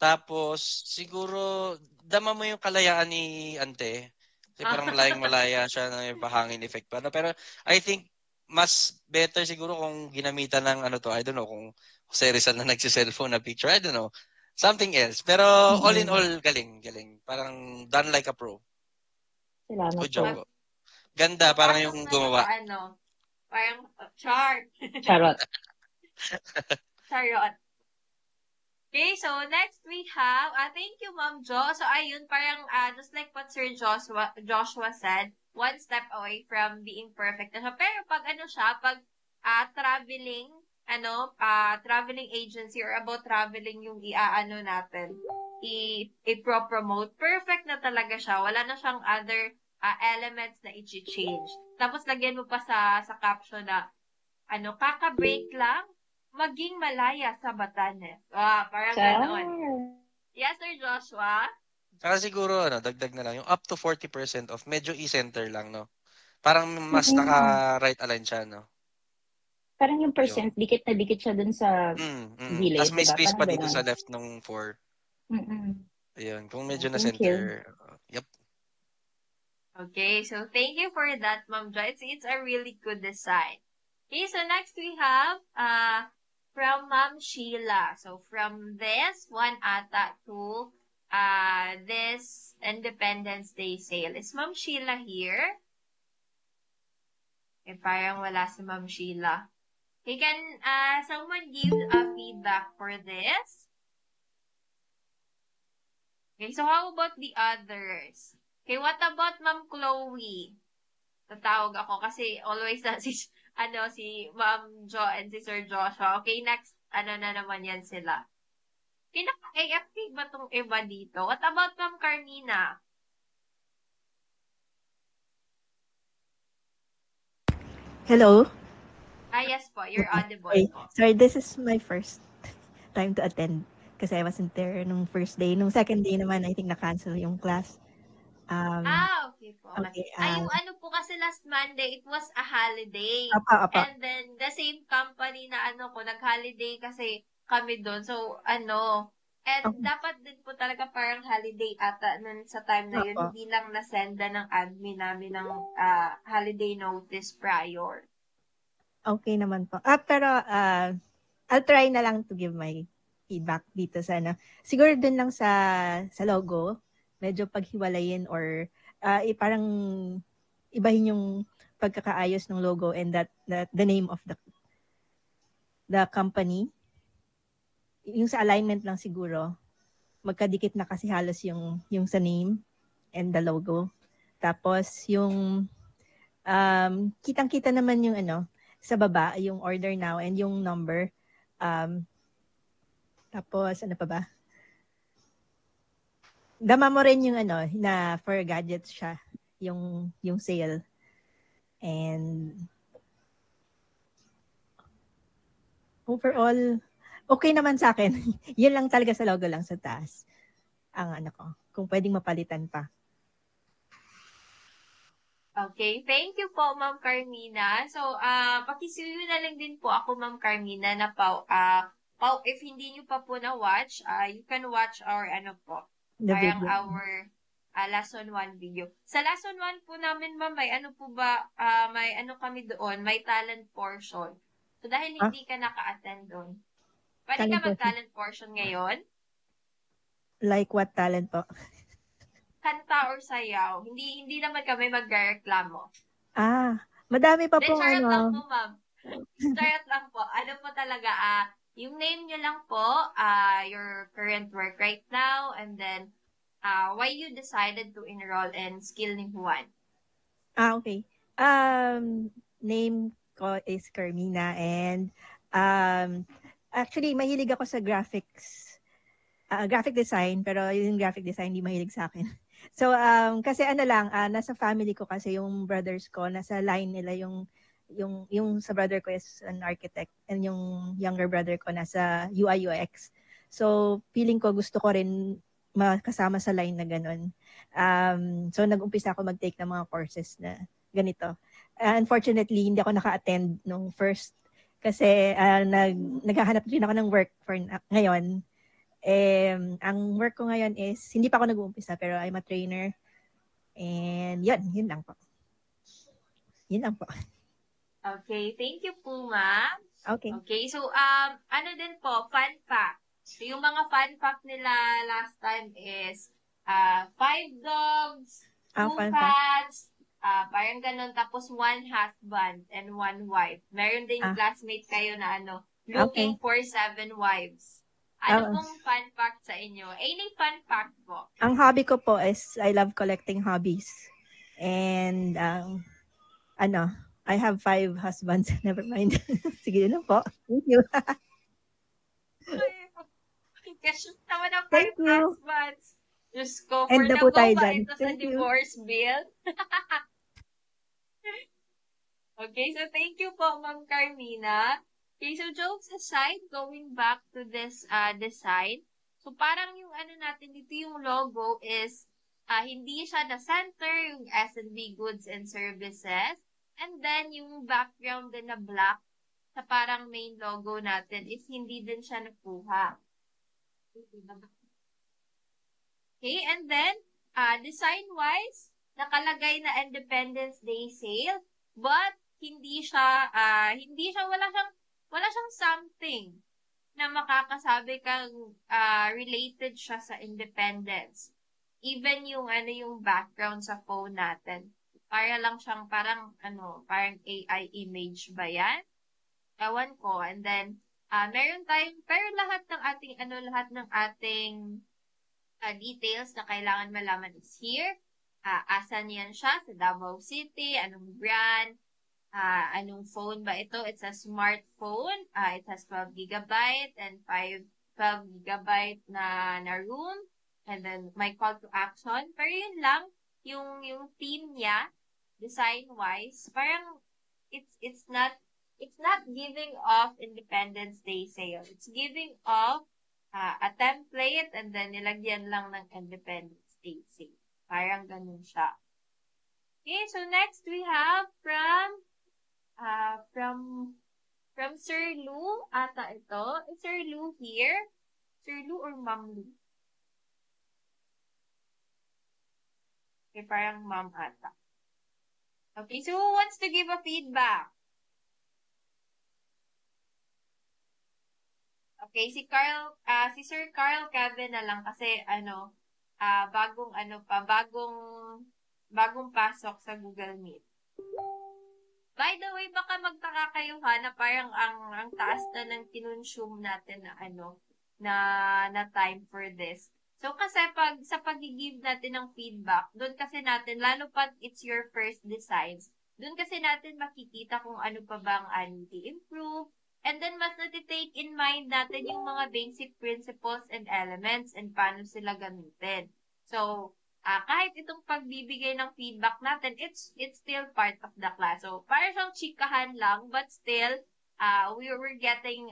Tapos, siguro, dama mo yung kalayaan ni Ante. Kasi parang malayang-malaya siya na may pahangin effect pa. Pero I think, mas better siguro kung ginamitan ng I don't know, kung Jose Rizal na nagsiselfone na picture, I don't know. Something else. Pero all in all, galing. Parang done like a pro.
Salamat
Good job.
po.
Ganda, parang yung gumawa.
Parang charot.
Charot.
Okay, so next we have, thank you, Ma'am Jo. So, ayun, parang, just like what Sir Joshua said, one step away from being perfect na siya. Pero pag pag traveling, traveling agency or about traveling yung natin, i-promote, perfect na talaga siya. Wala na siyang other elements na i-change. Tapos, lagyan mo pa sa caption na, kaka-break lang, maging malaya sa Batanes. Parang ganoon. Yes, Sir Joshua?
Saka siguro, dagdag na lang, yung up to 40% off, medyo e-center lang, no? Parang mas naka-right align siya, no?
Parang yung percent, dikit na dikit siya dun sa gilid,
tapos may
diba?
space
Parang
pa dito
ganun.
sa left ng 4. Ayun, kung medyo na center. Yep.
Okay, so thank you for that, Ma'am Jo. It's a really good design. Okay, so next we have from Ma'am Sheila. So from this one ata to this Independence Day sale. Is Ma'am Sheila here? Okay, parang wala si Ma'am Sheila. Okay, can someone give a feedback for this? Okay, so how about the others? Okay, what about Ma'am Chloe? Tatawag ako kasi always na si Ma'am Jo and si Sir Joshua. Okay, next, na naman yan sila. Pinaka-AFK ba tong iba dito? What about Ma'am Carmina?
Hello?
Yes po, you're audible.
Okay. Sorry, this is my first time to attend kasi I wasn't there nung first day. Nung second day naman, I think na-cancel yung class.
Okay po.
Okay.
Yung po kasi last Monday, it was a holiday.
Apa.
And then, the same company na nag-holiday kasi kami doon. So, And
Okay.
dapat din po talaga parang holiday ata nun sa time na yun,
Opo.
hindi lang nasenda ng admin namin ng holiday notice prior.
Okay naman po. Pero I'll try na lang to give my feedback dito sa ano. Siguro dun lang sa logo, medyo paghiwalayin or parang ibahin yung pagkakaayos ng logo and that the name of the company. Yung sa alignment lang siguro, magkadikit na kasi halos yung sa name and the logo. Tapos yung kitang-kita naman yung ano sa baba, yung order now and yung number. Tapos ano pa ba? Dama mo rin yung ano na for gadgets siya, yung sale. And overall, okay naman sa akin. Yun lang talaga sa logo lang sa taas. Ang ano ko, kung pwedeng mapalitan pa.
Okay, thank you po, Ma'am Carmina. So, pakisuyo na lang din po ako, Ma'am Carmina, na if hindi nyo pa po na-watch, you can watch our,
The
parang
video.
our lesson 1 video. Sa lesson 1 po namin, Ma'am, may kami doon, may talent portion. So, dahil hindi ka naka-attend doon, pwede ka
Talent portion.
mag-talent portion ngayon?
Like what talent po?
Kanta or sayaw. Hindi naman kami magreklamo.
Madami pa pong
Charot lang
ano.
po, ma'am. Charot lang po. Ano po talaga, yung name nyo lang po, your current work right now, and then, why you decided to enroll in Skill ni Juan.
Okay. Name ko is Carmina and actually mahilig ako sa graphics. Graphic design, pero yung graphic design hindi mahilig sa akin. So kasi ano lang, nasa family ko kasi yung brothers ko, nasa line nila yung sa brother ko is an architect and yung younger brother ko nasa UI UX. So feeling ko gusto ko rin makasama sa line na ganun. So nag-umpisa ako mag-take ng mga courses na ganito. Unfortunately, hindi ako naka-attend nung first kasi naghahanap din ako ng work for ngayon. Ang work ko ngayon is, hindi pa ako nag-uumpisa, pero I'm a trainer. And yun lang po. Yun lang po.
Okay, thank you po, ma'am.
Okay.
Okay, so, ano din po, fun fact. So, yung mga fun fact nila last time is, 5 dogs, 2
fun fact.
cats, parang ganun, tapos 1 husband and 1 wife. Meron din classmate kayo na looking for 7 wives. Ano pong fun fact sa inyo? Any fun fact po?
Ang hobby ko po is I love collecting hobbies. And I have 5 husbands. Never mind. Sige na po. Thank you.
Kasi naman ang 5
Thank you.
husbands. Diyos ko,
And
for
na
the
po tayo
ba
dyan.
ito sa
Thank you.
divorce bill? Okay, so thank you po, Ma'am Carmina. Okay, so jokes aside, going back to this design, so parang yung natin dito, yung logo is, hindi siya the center, yung S&B Goods and Services, and then yung background din na black, sa parang main logo natin is hindi din siya nakuha. Okay, and then, design-wise, nakalagay na Independence Day sale, but wala siyang something na makakasabi kang related siya sa independence. Even yung background sa phone natin. Para lang siyang parang AI image ba yan? Ewan ko. And then, meron tayong, pero lahat ng ating details na kailangan malaman is here. Asan yan siya? Sa Davao City? Anong brand? Anong phone ba ito? It's a smartphone. It has 12 gigabyte and 12 gigabyte na room. And then, my call to action. Pero yun lang, yung theme niya, design-wise, parang it's not giving off Independence Day sale. It's giving off a template and then nilagyan lang ng Independence Day sale. Parang ganun siya. Okay, so next we have from Sir Lou ata ito. Is Sir Lou here? Sir Lou or Ma'am Lou? Okay, parang ma'am ata. Okay, so who wants to give a feedback? Okay, si Sir Carl Kevin na lang kasi bagong pasok sa Google Meet. By the way, baka magtaka kayo na parang ang taas na ng kinonsume natin na time for this. So, kasi sa pag-give natin ng feedback, doon kasi natin, lalo pa it's your first designs, doon kasi natin makikita kung ano pa bang need to improve, and then mas natitake in mind natin yung mga basic principles and elements and paano sila gamitin. So, kahit itong pagbibigay ng feedback natin, it's still part of the class. So, parang siyang chikahan lang, but still, we're getting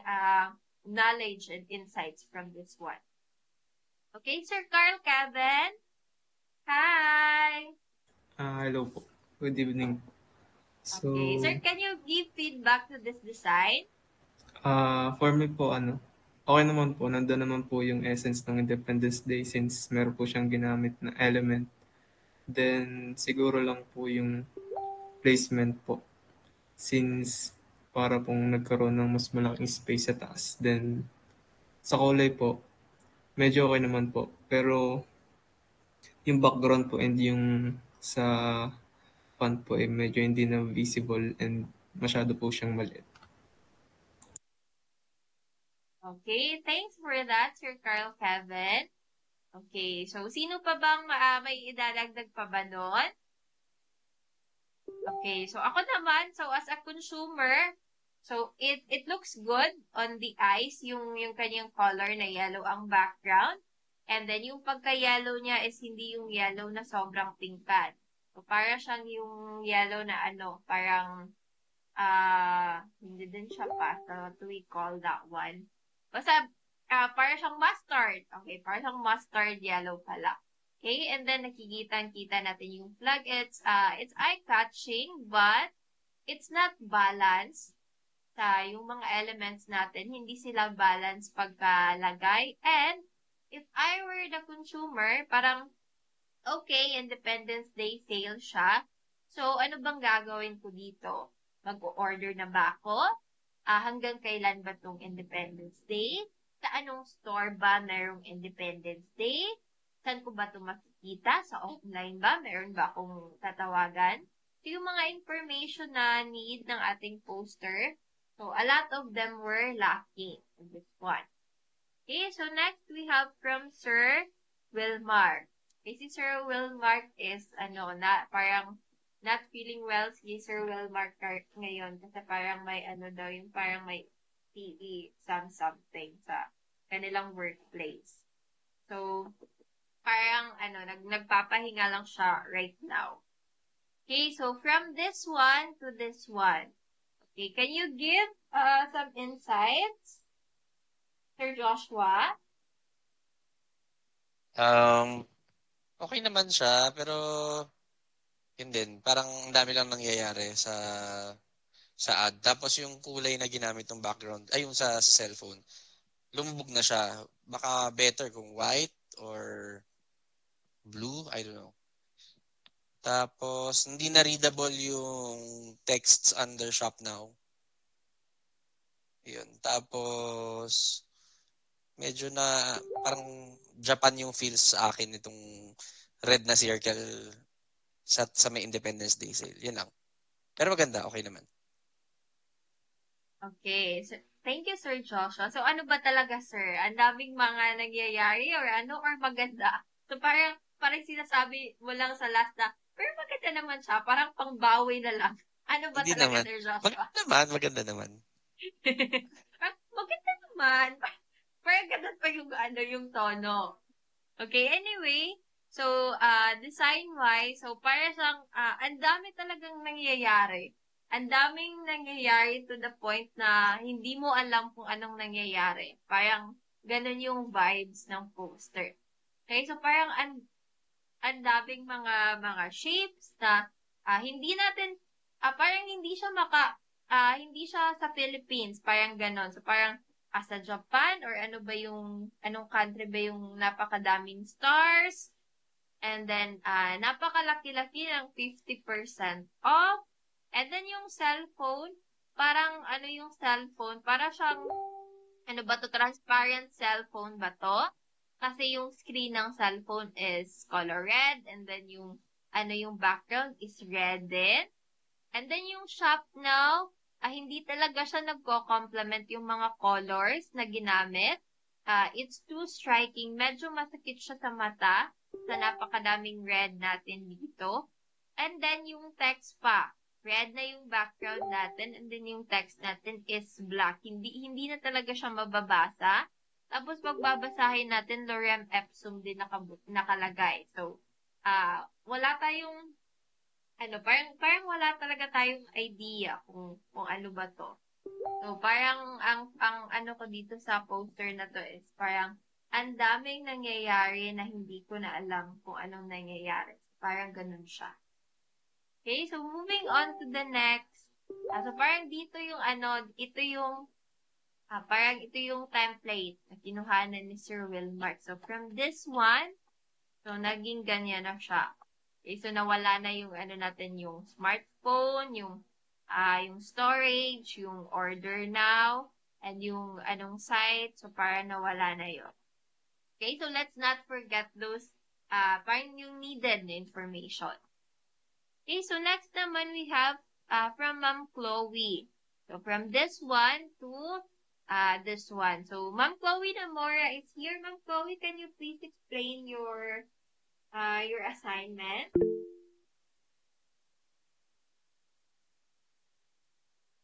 knowledge and insights from this one. Okay, Sir Carl Kevin? Hi!
Hello po. Good evening. So,
Okay, sir, can you give feedback to this design?
for me po, okay naman po. Nandun naman po yung essence ng Independence Day since meron po siyang ginamit na element. Then, siguro lang po yung placement po. Since para pong nagkaroon ng mas malaking space sa taas. Then, sa kulay po, medyo okay naman po. Pero, yung background po and yung sa font po medyo hindi na visible and masyado po siyang maliit.
Okay, thanks for that, Sir Carl Kevin. Okay, so sino pa bang may idadagdag pa ba doon? Okay, so ako naman, so as a consumer, so it looks good on the eyes, yung kanyang color na yellow ang background. And then yung pagka-yellow niya is hindi yung yellow na sobrang pinkan. So para siyang yung yellow na parang hindi din siya pasta. What do we call that one? Basta para siyang mustard. Okay, para siyang mustard yellow pala. Okay, and then nakikita natin yung flag. It's eye-catching, but it's not balanced sa yung mga elements natin. Hindi sila balanced pagkalagay. And if I were the consumer, parang okay, Independence Day sale siya. So, ano bang gagawin ko dito? Mag-order na ba ako? Hanggang kailan ba itong Independence Day? Sa anong store ba mayroong Independence Day? Saan ko ba ito makikita? Sa offline ba? Meron ba akong tatawagan? So, yung mga information na need ng ating poster, so a lot of them were lacking in this one. Okay, so next we have from Sir Wilmar. Okay, si Sir Wilmar is parang not feeling well si Sir Wilmar ngayon kasi parang may daw yung parang may PE something sa kanilang workplace. So, parang nagpapahinga lang siya right now. Okay, so from this one to this one. Okay, can you give some insights, Sir Joshua?
Okay naman siya, pero yun din, parang ang dami lang nangyayari sa ad. Tapos yung kulay na ginamit ng background, ay yung sa cellphone, lumubog na siya. Baka better kung white or blue, I don't know. Tapos, hindi na readable yung texts under shop now. Yun. Tapos, medyo na parang Japan yung feels sa akin itong red na circle sa may Independence Day sale. Yun lang. Pero maganda, okay naman.
Okay. So, thank you, Sir Joshua. So, ano ba talaga, sir? Ang daming mga nangyayari or maganda? So, parang sinasabi mo lang sa last na, pero maganda naman siya. Parang pangbawi na lang. Ano ba
Hindi
talaga,
naman.
Sir Joshua?
Maganda naman.
Maganda naman. Parang ganda pa yung tono. Okay, anyway. So, design-wise, so para siyang, ang dami talagang nangyayari. Ang daming nangyayari to the point na hindi mo alam kung anong nangyayari. Parang ganun yung vibes ng poster. Okay, so parang ang daming mga shapes na hindi natin, parang hindi siya sa Philippines, parang ganon. So parang sa Japan or anong country ba yung napakadaming stars? And then, napakalaki-laki ng 50% off. And then yung cellphone, parang yung cellphone, para siyang, transparent cellphone ba to? Kasi yung screen ng cellphone is color red, and then yung background is red din. And then yung shop now, hindi talaga siya nagko-complement yung mga colors na ginamit. It's too striking. Medyo masakit siya sa mata sa napakadaming red natin dito. And then yung text pa. Red na yung background natin, and then yung text natin is black. Hindi na talaga siya mababasa. Tapos pagbabasahin natin, lorem ipsum din nakalagay. So, wala tayong parang wala talaga tayong idea kung ano ba to. So, parang ang ko dito sa poster na to is parang ang daming nangyayari na hindi ko na alam kung anong nangyayari. Parang ganun siya. Okay, so moving on to the next. So, parang dito yung parang ito yung template na kinuhanan ni Sir Wilmark. So, from this one, so, naging ganyan na siya. Okay, so nawala na yung natin, yung smartphone, yung storage, yung order now, and yung site. So, parang nawala na yun. Okay, so let's not forget those parang yung needed na information. Okay, so next naman we have from Ma'am Chloe. So, from this one to this one. So, Ma'am Chloe Namora is here. Ma'am Chloe, can you please explain your assignment?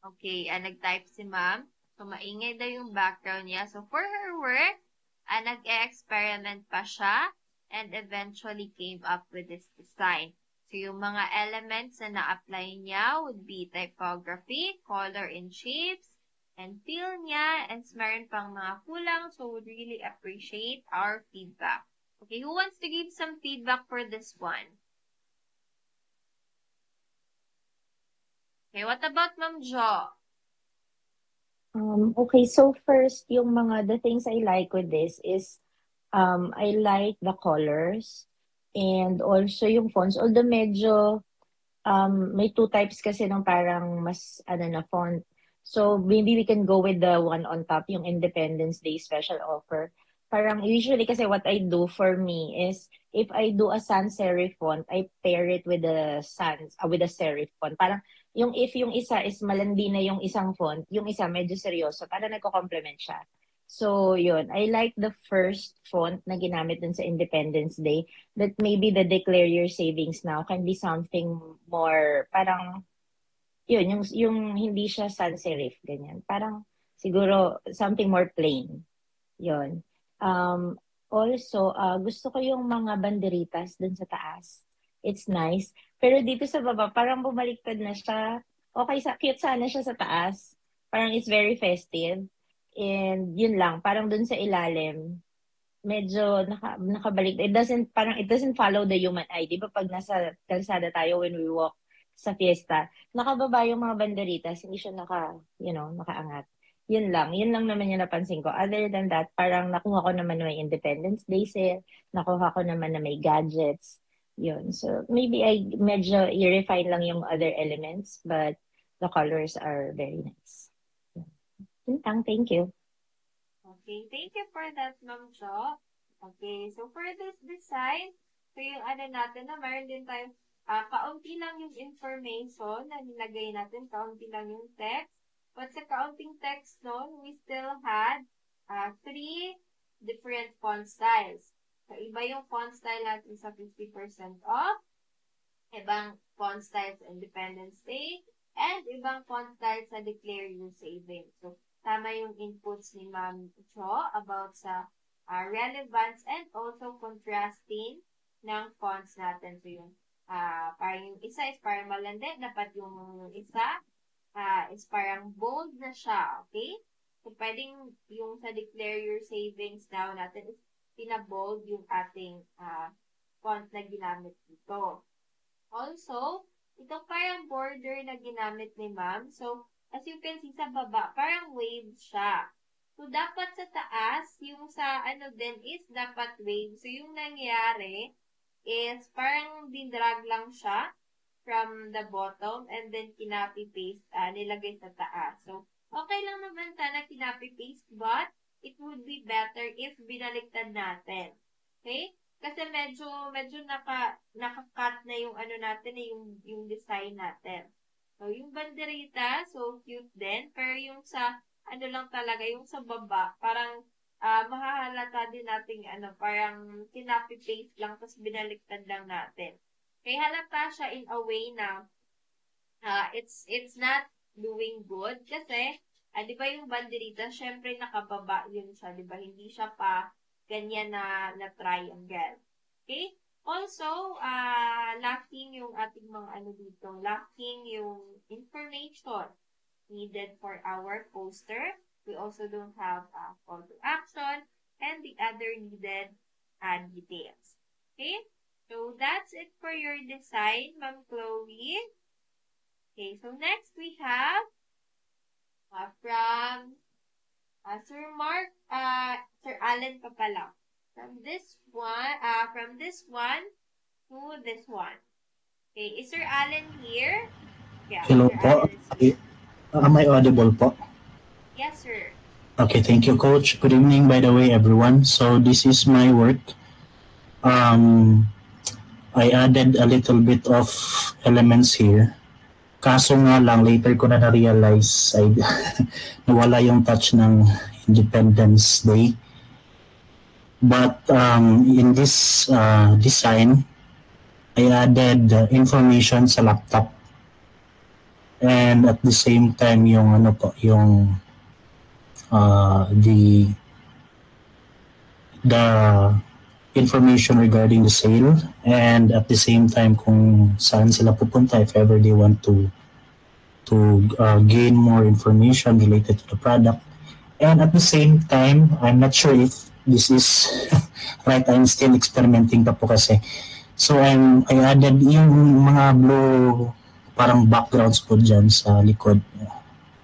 Okay, nag-type si Ma'am. So, maingay daw yung background niya. So, for her work, nag-experiment pa siya and eventually came up with this design. So, yung mga elements na na-apply niya would be typography, color and shapes, and feel niya, and meron pang mga kulang, so would really appreciate our feedback. Okay, who wants to give some feedback for this one? Okay, what about Ma'am Jo?
Okay, so first, the things I like with this is, I like the colors and also yung fonts. Although medyo, may two types kasi ng parang mas, na font. So, maybe we can go with the one on top, yung Independence Day special offer. Parang usually kasi what I do for me is, if I do a sans serif font, I pair it with with a serif font. Parang, if yung isa is malandi na yung isang font, yung isa medyo seryoso, parang nagko-complement siya. So, yun. I like the first font na ginamit dun sa Independence Day, that maybe the Declare Your Savings Now can be something more, parang, yun, yung hindi siya sans serif, ganyan. Parang, siguro, something more plain. Yun. Also, gusto ko yung mga banderitas dun sa taas. It's nice. Pero dito sa baba, parang bumaliktad na siya. Okay, cute sana siya sa taas. Parang it's very festive. And yun lang, parang dun sa ilalim, medyo nakabalik. It doesn't follow the human eye. Di ba pag nasa kalsada tayo when we walk sa fiesta, nakababa yung mga banderitas, hindi siya nakaangat. Yun lang naman yung napansin ko. Other than that, parang nakuha ko naman na may Independence Day sale, nakuha ko naman na may gadgets. Yun. So, maybe medyo i-refine lang yung other elements, but the colors are very nice. Yun lang, thank you.
Okay, thank you for that, Ma'am Jo. Okay, so for this design, so yung natin na mayroon din tayo, kaunti lang yung information na nilagay natin, kaunti lang yung text. But sa kaunting text nun, we still had 3 different font styles. So, iba yung font style natin sa 50% off, ibang font style sa Independence Day, and ibang font style sa Declare Your Savings. So, tama yung inputs ni Ma'am Jo about sa relevance and also contrasting ng fonts natin. So, yung parang yung isa is parang malandi, dapat yung isa is parang bold na siya, okay? So, pwedeng yung sa Declare Your Savings Now natin is pinabold yung ating font na ginamit dito. Also, itong parang border na ginamit ni Ma'am. So, as you can see sa baba, parang wave siya. So, dapat sa taas, yung sa ano din is dapat wave. So, yung nangyari is parang dinrag lang siya from the bottom and then kinopy-paste, nilagay sa taas. So, okay lang naman sana kinopy-paste, but it would be better if binaliktad natin. Okay? Kasi medyo naka-cut na yung ano natin, yung design natin. So, yung banderita, so cute din. Pero yung sa, ano lang talaga, yung sa baba, parang mahahalata din natin, parang kinopy-paste lang, tapos binaliktad lang natin. Kaya halata siya in a way na it's not doing good kasi, di ba yung banderita, syempre nakababa yun siya, di ba? Hindi siya pa ganyan na triangle. Okay? Also, lacking yung ating mga ano dito, lacking yung information needed for our poster. We also don't have a call to action and the other needed details. Okay? So, that's it for your design, Ma'am Chloe. Okay, so next we have from Sir Mark, Sir Allen pa pala. From this one to this one. Okay, is Sir Allen here? Yeah,
Hello
Sir
po.
Allen is here.
Am I audible po?
Yes, sir.
Okay, thank you, Coach. Good evening, by the way, everyone. So this is my work. I added a little bit of elements here. Kaso nga lang, later ko na na-realize ay nawala yung touch ng Independence Day. But in this design, I added information sa laptop. And at the same time, yung ano po, yung the information regarding the sale, and at the same time kung saan sila pupunta if ever they want to gain more information related to the product. And at the same time, I'm not sure if this is right, I'm still experimenting pa po kasi. So I added yung mga blue parang backgrounds po dyan sa likod.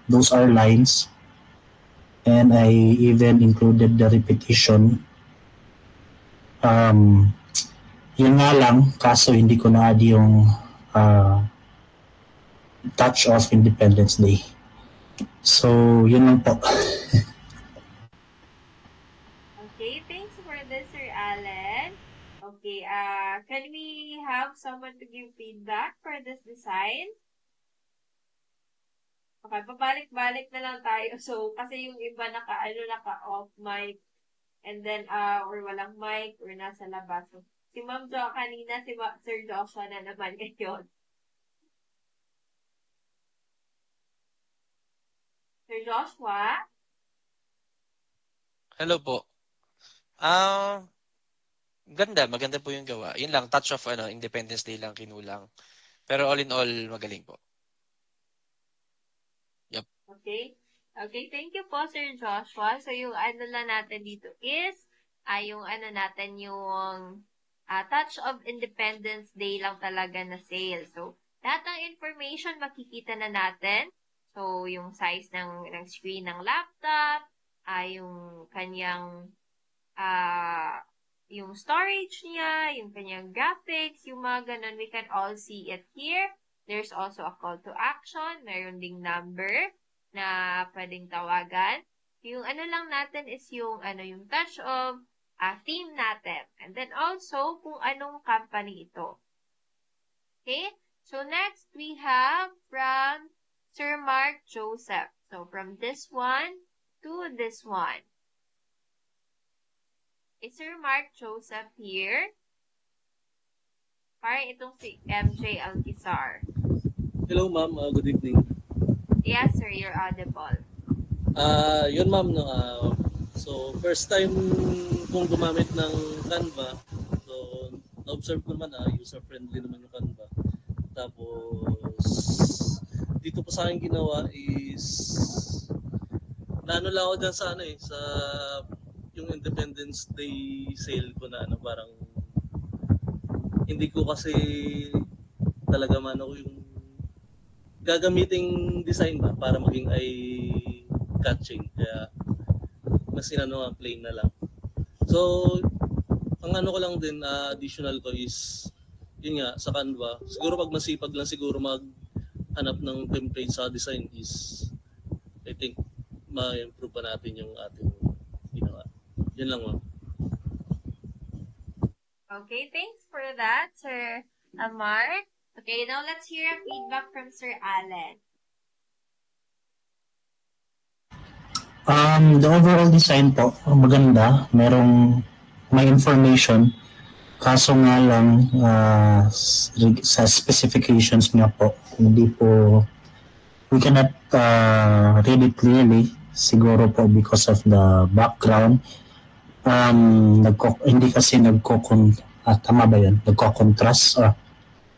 Those are lines. And I even included the repetition. Yun nga lang, kaso hindi ko na-add yung touch of Independence Day. So, yun lang po.
Okay, thanks for this, Sir Allen. Okay, can we have someone to give feedback for this design? Okay, pabalik-balik na lang tayo. So, kasi yung iba naka-off mic, and then, or walang mic, or nasa labas. So, si Ma'am Jo kanina, Sir Joshua na naman ngayon. Sir Joshua?
Hello po. Maganda po yung gawa. Yun lang, touch of Independence Day lang kinulang. Pero all in all, magaling po. Yep.
Okay. Okay, thank you po, Sir Joshua. So, yung ano lang natin dito is, yung ano natin, yung touch of Independence Day lang talaga na sale. So, lahat ng information makikita na natin. So, yung size ng screen ng laptop, yung kanyang, yung storage niya, yung kanyang graphics, yung mga ganun, we can all see it here. There's also a call to action. Meron ding number na pwedeng tawagan. Yung ano lang natin is yung yung touch of theme natin. And then also kung anong company ito. Okay? So next we have from Sir Mark Joseph. So from this one to this one. Is Sir Mark Joseph here? Parang itong si MJ Alquizar.
Hello ma'am, good evening.
Yes sir, you're audible.
Yun ma'am, no, so first time kong gumamit ng Canva. So na-observe ko naman user-friendly naman yung Canva. Tapos dito po sa akin ginawa is naano lang ako dyan sa sa yung Independence Day sale ko na parang hindi ko kasi talaga yung gagamiting design ba para maging eye-catching. Kaya mas inano plain na lang. So, ang ano ko lang din, additional ko is, yun nga, sa Canva, siguro pag masipag lang siguro maghanap ng template sa design is, I think, ma-improve pa natin yung ating ginawa. Yun lang, ma'am.
Okay, thanks for that, Sir Mark. Okay, now let's hear a feedback from Sir Allen.
The overall design po, maganda. May information. Kaso nga lang, sa specifications niya po, hindi po, we cannot read it clearly. Siguro po because of the background. Hindi kasi tama ba yun? Nagko-contrast.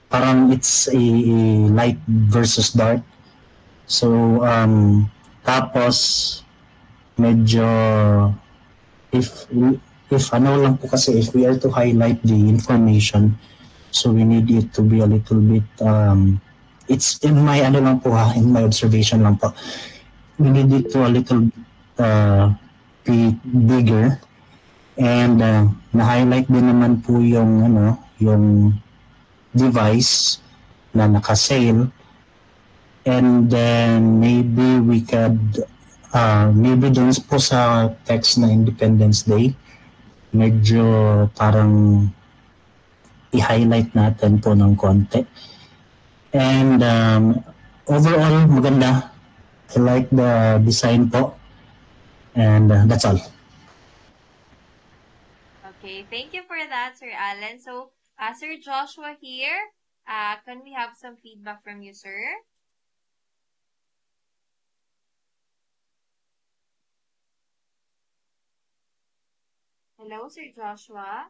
Parang it's a light versus dark. So, tapos, medyo if ano lang po kasi if we are to highlight the information, so we need it to be a little bit it's in my in my observation lang po, we need it to a little be bigger, and na-highlight din naman po yung device na naka-sale, and then maybe we could maybe doon po sa text na Independence Day, medyo parang i-highlight natin po ng konti. And overall, maganda. I like the design po. And that's all.
Okay, thank you for that, Sir Allen. So, Sir Joshua here, can we have some feedback from you, sir? Hello, Sir Joshua?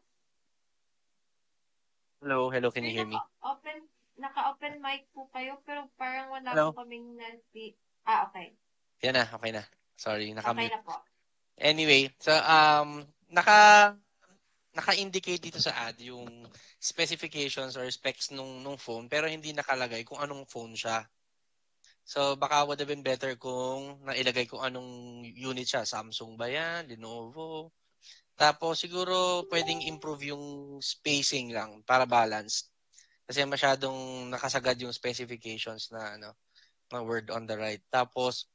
Hello, can you
Sir,
hear me?
naka-open mic po kayo, pero parang wala
Hello?
po kaming okay.
Yan na, okay na. Sorry,
Okay
nakamute.
na po.
Anyway, so naka-indicate dito sa ad yung specifications or specs nung phone, pero hindi nakalagay kung anong phone siya. So baka would have been better kung nailagay kung anong unit siya. Samsung ba yan? Lenovo? Tapos siguro pwedeng improve yung spacing lang para balance. Kasi masyadong nakasagad yung specifications na word on the right. Tapos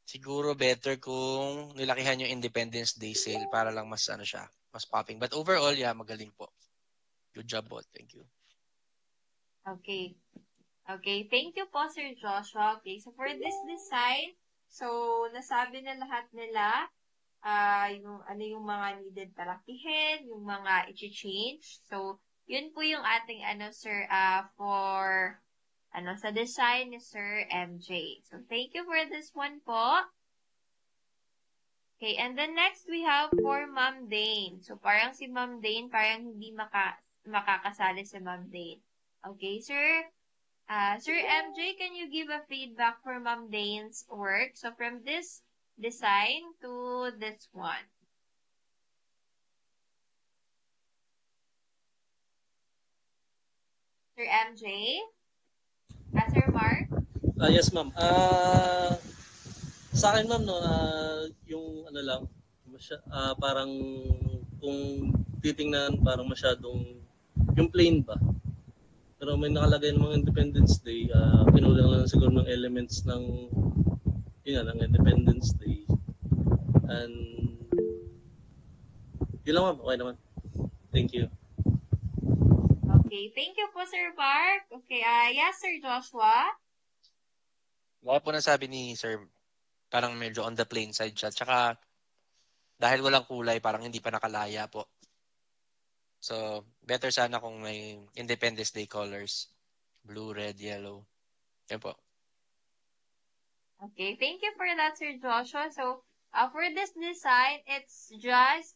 siguro better kung nilakihan yung Independence Day sale para lang mas mas popping. But overall, yeah, magaling po. Good job, bot. Thank you.
Okay. Okay, thank you po, Sir Joshua. Okay, so for this design, so nasabi na lahat nila, yung mga needed palakihin, yung mga i-change. So, yun po yung ating sir, for sa design ni Sir MJ. So, thank you for this one po. Okay, and then next we have for Ma'am Dane. So, parang si Ma'am Dane, parang hindi makakasali si Ma'am Dane. Okay, sir. Sir MJ, can you give a feedback for Ma'am Dane's work? So, from this design to this one. Sir MJ? Sir Mark?
Yes, ma'am. Sa akin, ma'am, yung lang, parang kung titingnan, parang masyadong, yung plain ba? Pero may nakalagay ng mga Independence Day, pinulang lang siguro ng elements ng Independence Day. And yun lang, ma'am. Okay naman. Thank you.
Okay, thank you po, Sir Mark. Okay, yes, Sir Joshua?
Wala po nasabi ni Sir, parang medyo on the plain side siya. Tsaka, dahil walang kulay, parang hindi pa nakalaya po. So, better sana kung may Independence Day colors. Blue, red, yellow. Yan po.
Okay, thank you for that, Sir Joshua. So, for this design, it's just,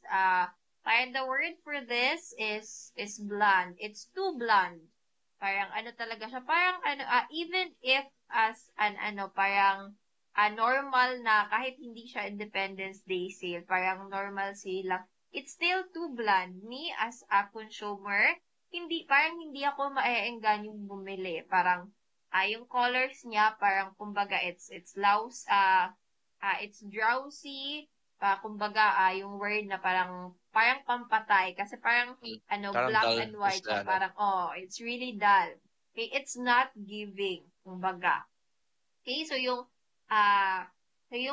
parang the word for this is bland. It's too bland. Parang talaga siya. Parang even if as parang normal na kahit hindi siya Independence Day sale, parang normal sale lang, it's still too bland. Me as a consumer, parang hindi ako maeenggan yung bumili. Parang yung colors niya parang kumbaga it's drowsy, kumbaga, yung word na parang pampatay. Kasi parang,
Parang
black
dull
and
is
white siya. Parang, it's really dull. Okay, it's not giving, kumbaga. Okay, so yung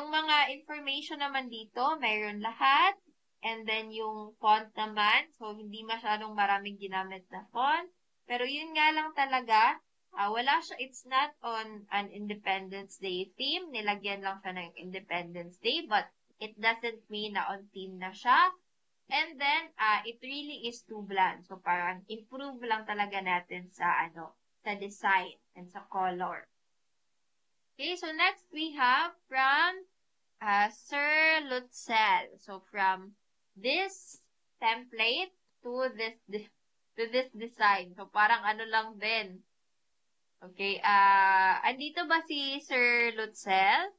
mga information naman dito, mayroon lahat. And then yung font naman, so hindi masyadong maraming ginamit na font. Pero yun nga lang talaga, wala siya, it's not on an Independence Day theme. Nilagyan lang siya ng Independence Day, but it doesn't mean na on theme na siya. And then, it really is too bland. So, parang improve lang talaga natin sa design and sa color. Okay, so next we have from Sir Lutzel. So, from this template to this design. So, parang lang din. Okay, andito ba si Sir Lutzel?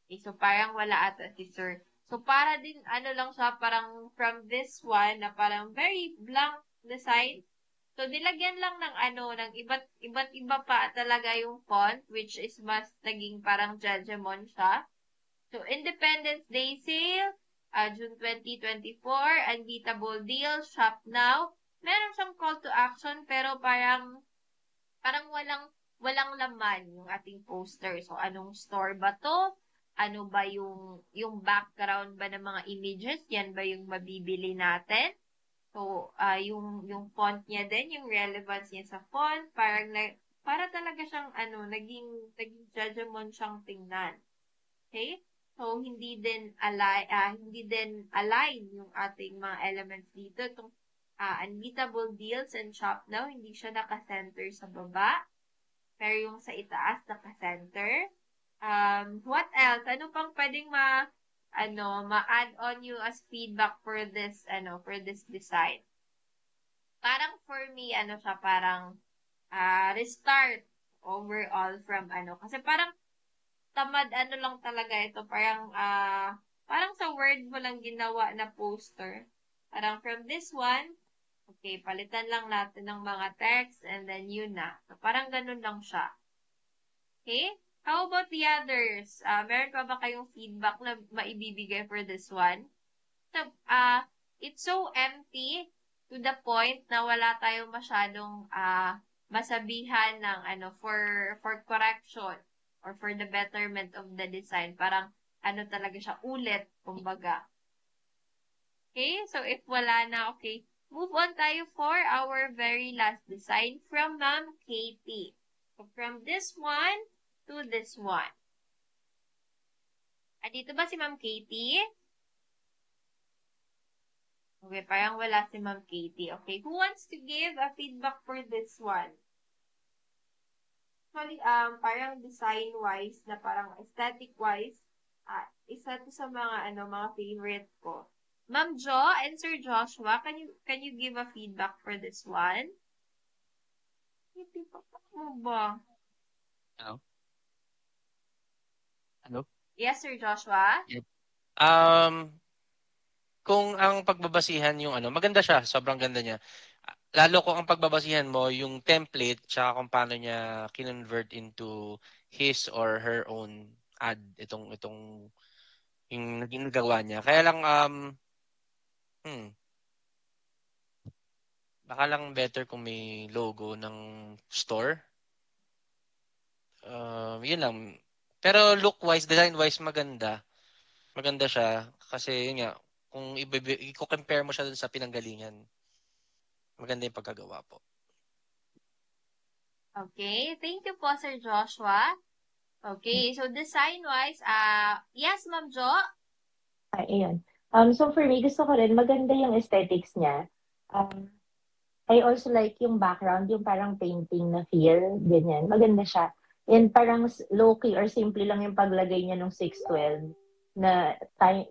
Okay, so parang wala ata si Sir. So, para din, lang siya, parang from this one, na parang very blank design. So, nilagyan lang ng ng iba't iba pa talaga yung font, which is mas naging parang Judgmon siya. So, Independence Day Sale, June 2024, Unbeatable Deal, Shop Now. Meron siyang call to action, pero parang walang laman yung ating poster. So, anong store ba to? Ano ba yung background ba ng mga images? Yan ba yung mabibili natin? So, yung font niya din, yung relevance niya sa font, para talaga siyang, naging Judgmon siyang tingnan. Okay? So, hindi din align yung ating mga elements dito. Itong Unbeatable Deals and Shop Now, hindi siya naka-center sa baba. Pero yung sa itaas, naka-center. What else? Ano pang pwedeng ma-add on you as feedback for this design? Parang for me, siya, parang, restart overall from kasi parang tamad lang talaga ito. Parang sa Word mo lang ginawa na poster. Parang from this one, okay, palitan lang natin ng mga text and then yun na. So, parang ganun lang siya. Okay? How about the others? Meron pa ba kayong feedback na maibibigay for this one? So, it's so empty to the point na wala tayong masyadong masabihan ng for correction or for the betterment of the design. Parang talaga siya, ulit, kumbaga. Okay? So, if wala na, okay, move on tayo for our very last design from Ma'am Katie. So, from this one to this one. Dito ba si Ma'am Katie? Okay, parang wala si Ma'am Katie. Okay, who wants to give a feedback for this one? Actually, parang design-wise, na parang aesthetic-wise, isa to sa mga favorite ko. Ma'am Jo and Sir Joshua, can you give a feedback for this one? Hindi pa mo ba?
Ano?
Yes, Sir Joshua?
Yep. Kung ang pagbabasihan yung maganda siya, sobrang ganda niya. Lalo kung ang pagbabasihan mo yung template tsaka kung paano niya kinonvert into his or her own ad itong yung naging nagawa niya. Kaya lang baka lang better kung may logo ng store. Yun lang. Pero look-wise, design-wise, maganda. Maganda siya. Kasi yun nga, kung i-compare mo siya dun sa pinanggalingan, maganda yung pagkagawa po.
Okay, thank you po, Sir Joshua. Okay, so design-wise, yes, Ma'am Jo?
Ayun. So for me, gusto ko rin, maganda yung aesthetics niya. I also like yung background, yung parang painting na feel, ganyan. Maganda siya. And parang low-key or simple lang yung paglagay niya ng 612 na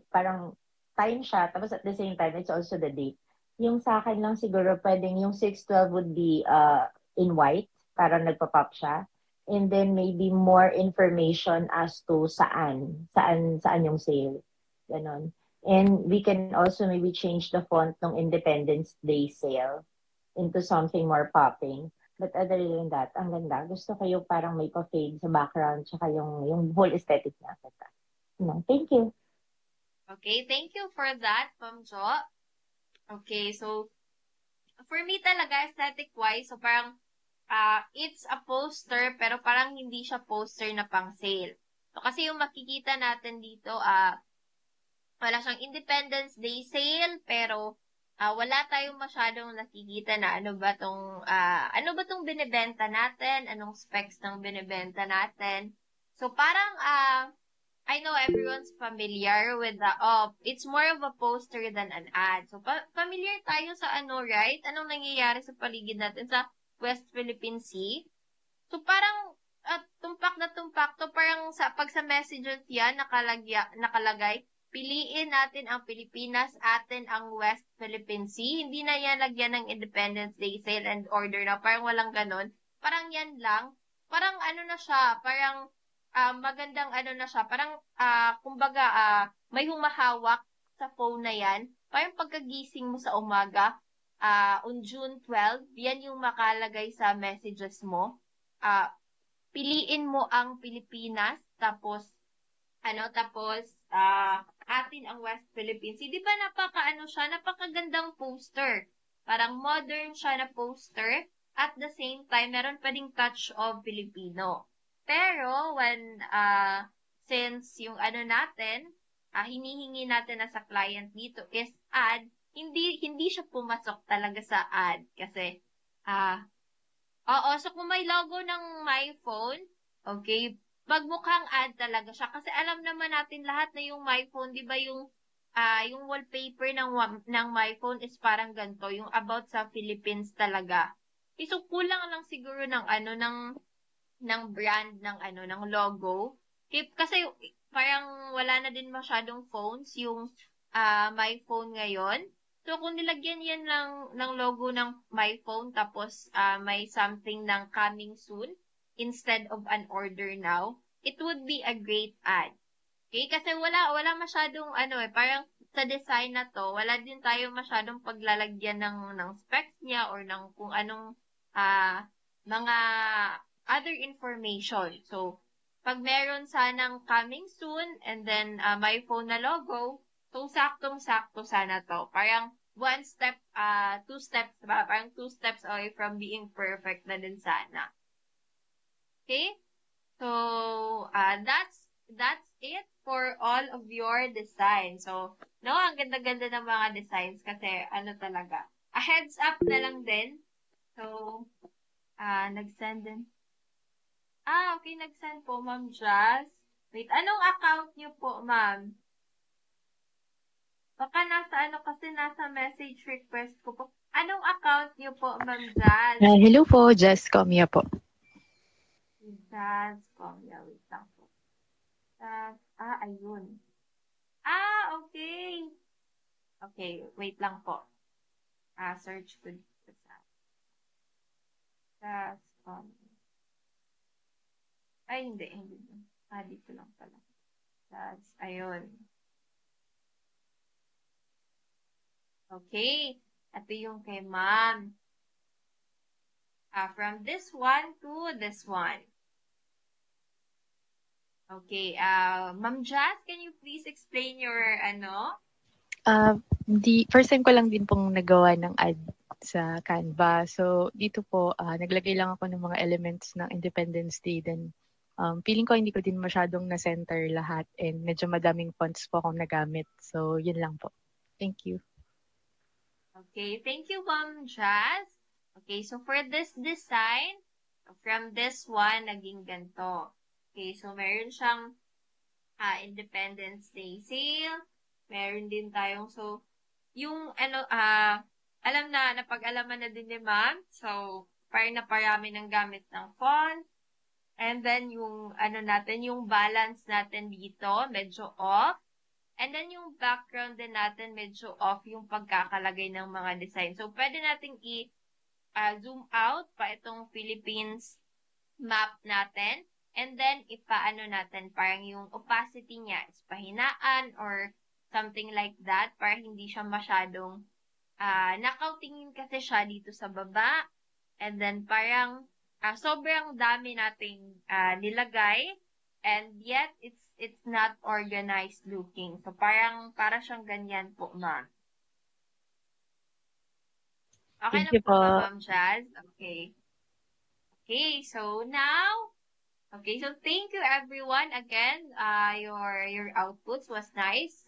parang time siya, tapos at the same time, it's also the date. Yung sa akin lang siguro, pwedeng yung 612 would be in white, parang nagpa-pop siya. And then maybe more information as to saan yung sale. Ganon. And we can also maybe change the font ng Independence Day sale into something more popping. But other than that, ang ganda. Gusto ko yung parang may pa-fade sa background tsaka yung whole aesthetic niya. No, thank you.
Okay, thank you for that, Ma'am Jo. Okay, so for me talaga, aesthetic-wise, so parang it's a poster, pero parang hindi siya poster na pang sale. So, kasi yung makikita natin dito, wala siyang Independence Day sale, pero wala tayong masyadong nakikita na ano ba tong binebenta natin, anong specs ng binebenta natin. So, parang, I know everyone's familiar with it's more of a poster than an ad. So, familiar tayo sa right? Anong nangyayari sa paligid natin sa West Philippine Sea? So, parang, tumpak na tumpak to, parang pag sa messages yan, nakalagay, piliin natin ang Pilipinas, atin ang West Philippine Sea. Hindi na yan lagyan ng Independence Day sale and order na. Parang walang ganon. Parang yan lang. Parang na siya, parang magandang na siya. Parang, kumbaga, may humahawak sa phone na yan. Parang pagkagising mo sa umaga, on June 12, yan yung makalagay sa messages mo. Piliin mo ang Pilipinas, tapos atin ang West Philippines. Di ba napakagandang poster. Parang modern siya na poster. At the same time, meron pa ding touch of Filipino. Pero, since yung natin, hinihingi natin na sa client dito is ad, hindi siya pumasok talaga sa ad. Kasi, oo, so kung may logo ng my phone, okay, magmukhang ad talaga siya. Kasi alam naman natin lahat na yung my phone, di ba yung wallpaper ng my phone is parang ganito, yung about sa Philippines talaga. So, kulang lang siguro ng brand ng logo. Kasi parang wala na din masyadong phones yung my phone ngayon. So, kung nilagyan yan ng logo ng my phone, tapos may something ng coming soon, instead of an order now, it would be a great ad. Okay? Kasi wala masyadong parang sa design na to, wala din tayo masyadong paglalagyan ng specs niya or ng kung anong mga other information. So, pag meron sanang coming soon and then my phone na logo, so saktong-sakto sana to. Parang two steps ba? Parang 2 steps away from being perfect na din sana. Okay? So, that's it for all of your designs. So, ang ganda-ganda ng mga designs kasi talaga. A heads up na lang din. So, nag-send din. Okay, nag-send po, Ma'am Jazz. Wait, anong account niyo po, ma'am? Baka kasi nasa message request ko po. Anong account niyo po, Ma'am Jazz?
Hello po, Jazz Comia po.
Jazz Comia, wait lang po. Ayun. Okay. Okay, wait lang po. Search ko dito sa Jazz Comia. Hindi. Dito lang pala. Ayun. Okay. Ito yung kay ma'am. From this one to this one. Okay. Ma'am Jazz, can you please explain your
First time ko lang din pong nagawa ng ad sa Canva. So, dito po, naglagay lang ako ng mga elements ng Independence Day. Then, feeling ko hindi ko din masyadong na-center lahat and medyo madaming fonts po akong nagamit. So, yun lang po. Thank you.
Okay, thank you, Ma'am Jazz. Okay, so for this design, from this one, naging ganito. Okay, so meron siyang Independence Day sale. Meron din tayong, so, yung alam na, napag-alaman na din ni Ma'am. So, parang naparami ng gamit ng font. And then, yung natin, yung balance natin dito, medyo off. And then, yung background din natin, medyo off yung pagkakalagay ng mga design. So, pwede nating zoom out pa itong Philippines map natin. And then, natin, parang yung opacity niya is pahinaan or something like that para hindi siya masyadong nakautingin kasi siya dito sa baba. And then, parang sobrang dami nating nilagay. and yet it's not organized looking. So para siyang ganyan po, ma'am. Okay
Thank
na
you
po ba,
po.
Ma'am Jazz? Okay. Okay, so now, okay, so thank you everyone again. Your outputs was nice.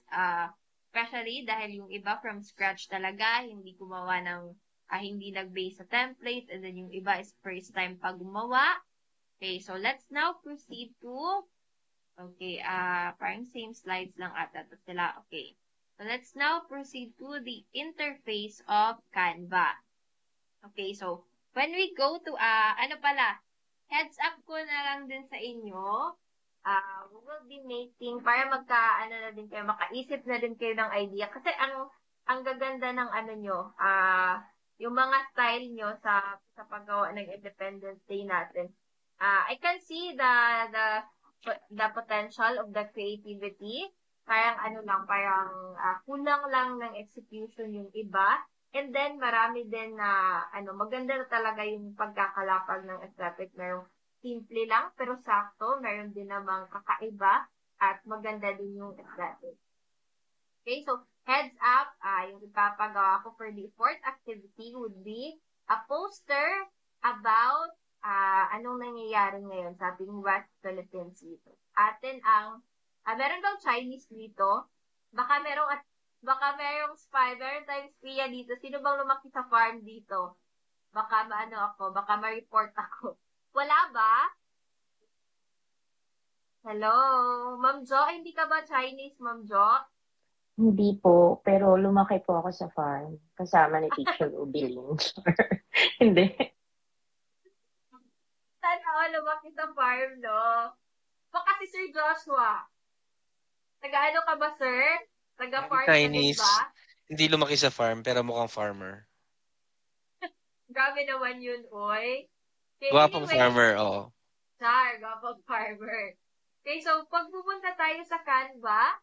Especially dahil yung iba from scratch talaga, hindi gumawa ng hindi nag-base sa template, and then yung iba is first time pa gumawa. Okay, so let's now proceed to parang same slides lang ata to sila. Okay. So let's now proceed to the interface of Canva. Okay, so when we go to, heads up ko na lang din sa inyo, we will be making, para na din kayo, makaisip na din kayo ng idea. Kasi ang gaganda ng yung mga style nyo sa paggawa ng Independence Day natin. I can see the potential of the creativity. Parang kulang lang ng execution yung iba. And then, marami din na, maganda na talaga yung pagkakalapag ng aesthetic. Merong simple lang, pero sakto. Meron din namang kakaiba at maganda din yung aesthetic. Okay, so heads up, yung ipapagawa ko for the fourth activity would be a poster about anong nangyayari ngayon sa ating West Philippines dito. Meron daw Chinese dito. Baka merong spy, meron tayong spiya dito. Sino bang lumaki sa farm dito? Baka ma-report ako. Wala ba? Hello? Ma'am Jo, hindi ka ba Chinese, Ma'am Jo?
Hindi po, pero lumaki po ako sa farm. Kasama ni Teacher Ubiling. Hindi.
Sana lumaki sa farm, no? Baka si Sir Joshua. Taga-ano ka ba, sir? Taga-farm ka din
Chinese,
ba?
hindi lumaki sa farm, pero mukhang farmer.
Grabe naman yun, oy. Okay,
Gwapong
anyway,
farmer, oo.
gwapong farmer. Okay, so pag pupunta tayo sa Canva,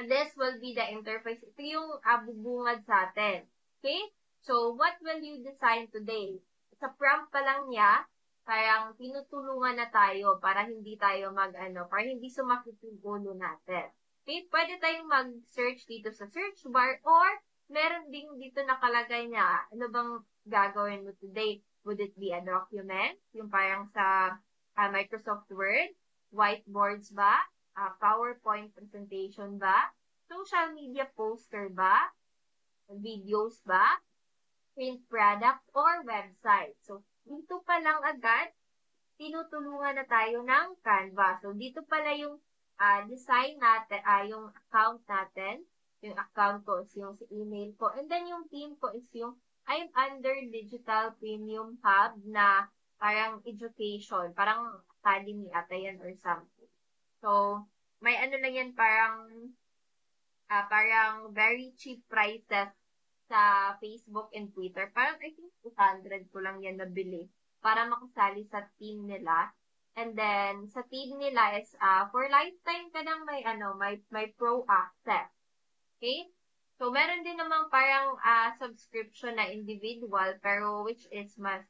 this will be the interface. Ito yung bubungad sa atin. Okay? So, what will you design today? Sa prompt pa lang niya, parang tinutulungan na tayo para hindi tayo para hindi sumakit yung ulo natin. Okay? Pwede tayong mag-search dito sa search bar or meron ding dito nakalagay niya, ano bang gagawin mo today? Would it be a document? Yung parang sa Microsoft Word? Whiteboards ba? PowerPoint presentation ba? Social media poster ba? Videos ba? Print product or website? So, dito pa lang agad, tinutulungan na tayo ng Canva. So, dito pala yung design natin, yung account natin. Yung account ko is yung sa email ko. And then yung team ko is yung I'm under Digital Premium Hub na parang education. Parang academy ata yan or something. So, may lang yan, parang very cheap prices sa Facebook and Twitter. Parang I think 200 ko lang yan nabili para makasali sa team nila. And then, sa team nila is, for lifetime ka nang may pro access. Okay? So, meron din namang parang subscription na individual, pero which is mas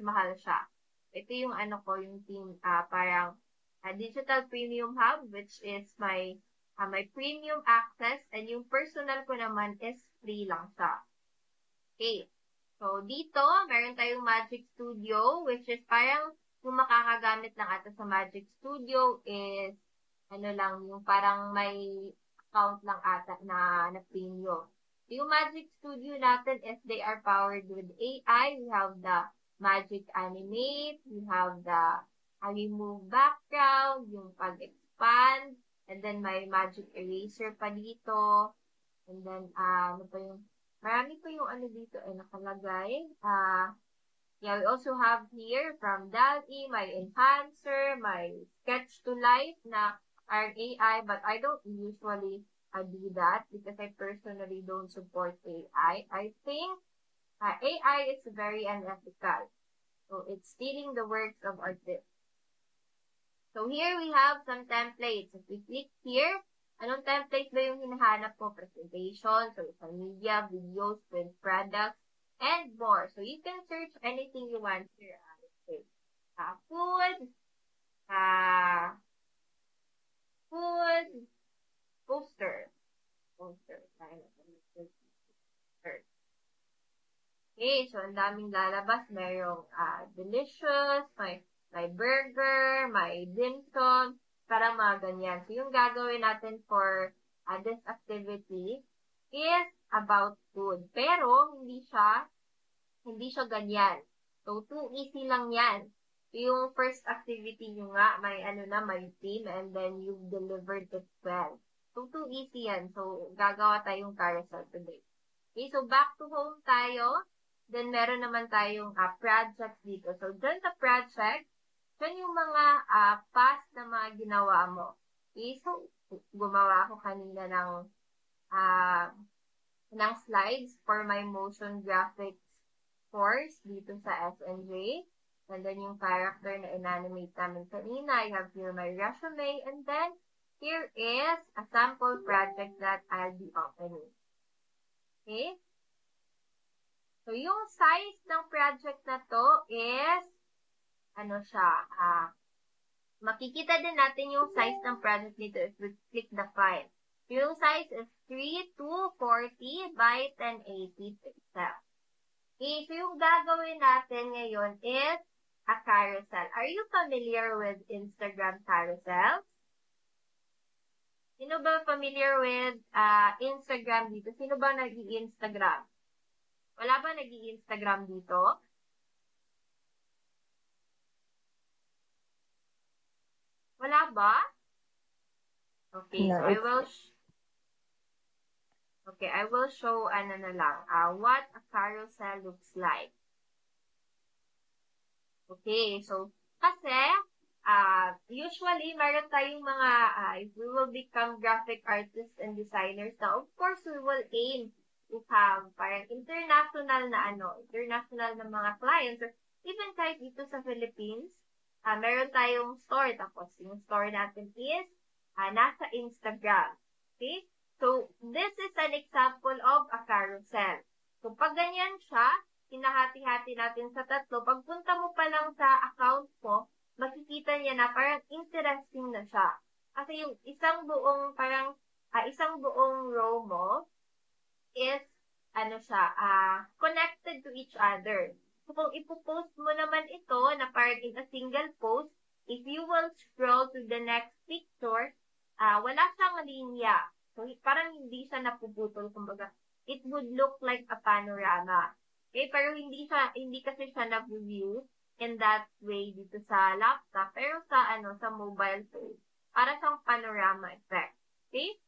mahal siya. Ito yung yung team, parang Digital Premium Hub, which is my premium access, and yung personal ko naman is free lang siya. Okay. So, dito, meron tayong Magic Studio, which is parang yung makakagamit lang ata sa Magic Studio is, yung parang may account lang ata na premium. Yung Magic Studio natin is they are powered with AI. We have the Magic Animate, we have the remove background, yung pag-expand, and then may Magic Eraser pa dito. And then, marami pa yung dito nakalagay. We also have here from DALL-E, my Enhancer, my Sketch to Life na are AI, but I don't usually do that because I personally don't support AI. I think AI is very unethical. So, it's stealing the works of artists. So, here we have some templates. If we click here, anong template ba yung hinahanap mo? Presentation, social media, videos, print products, and more. So, you can search anything you want here. Food, food poster. Poster. Okay, so ang daming lalabas. Merong delicious, may burger, may dim sum, para mga ganyan. So, yung gagawin natin for this activity is about food. Pero, hindi siya ganyan. So, too easy lang yan. So, yung first activity nyo nga, may theme, and then you've delivered it well. So, too easy yan. So, gagawa tayong carousel today. Okay, so back to home tayo. Then, meron naman tayong projects dito. So, dyan sa project, dyan yung mga past na mga ginawa mo. Okay, so, gumawa ako kanina ng slides for my motion graphics course dito sa SNJ. And then, yung character na inanimate namin kanina, I have here my resume. And then, here is a sample project that I'll be opening. Okay? So, yung size ng project na to is, makikita din natin yung size ng project nito if we click the file. So, yung size is 3240 by 1080 pixels. Okay, so yung gagawin natin ngayon is a carousel. Are you familiar with Instagram carousels? Sino ba familiar with Instagram dito? Sino ba nag-i-Instagram? Wala ba nag-i-Instagram dito? Wala ba? Okay,
No,
so I will show what a carousel looks like. Okay, so kasi usually meron tayong mga if we will become graphic artists and designers now, of course we will aim to have parang international na mga clients, or even kahit dito sa Philippines, meron tayong store, tapos yung store natin is nasa Instagram. Okay? So, this is an example of a carousel. So, pag ganyan siya, hinahati-hati natin sa tatlo, pagpunta mo pa lang sa account mo, makikita niya na parang interesting na siya. Kasi yung isang buong row mo is, connected to each other. So, kung ipopost mo naman ito na parang in a single post, if you will scroll to the next picture, wala siyang linya. So, parang hindi siya napuputol. Kumbaga, it would look like a panorama. Okay, pero hindi kasi siya na-view in that way dito sa laptop, pero sa mobile phone, para siyang panorama effect. Okay?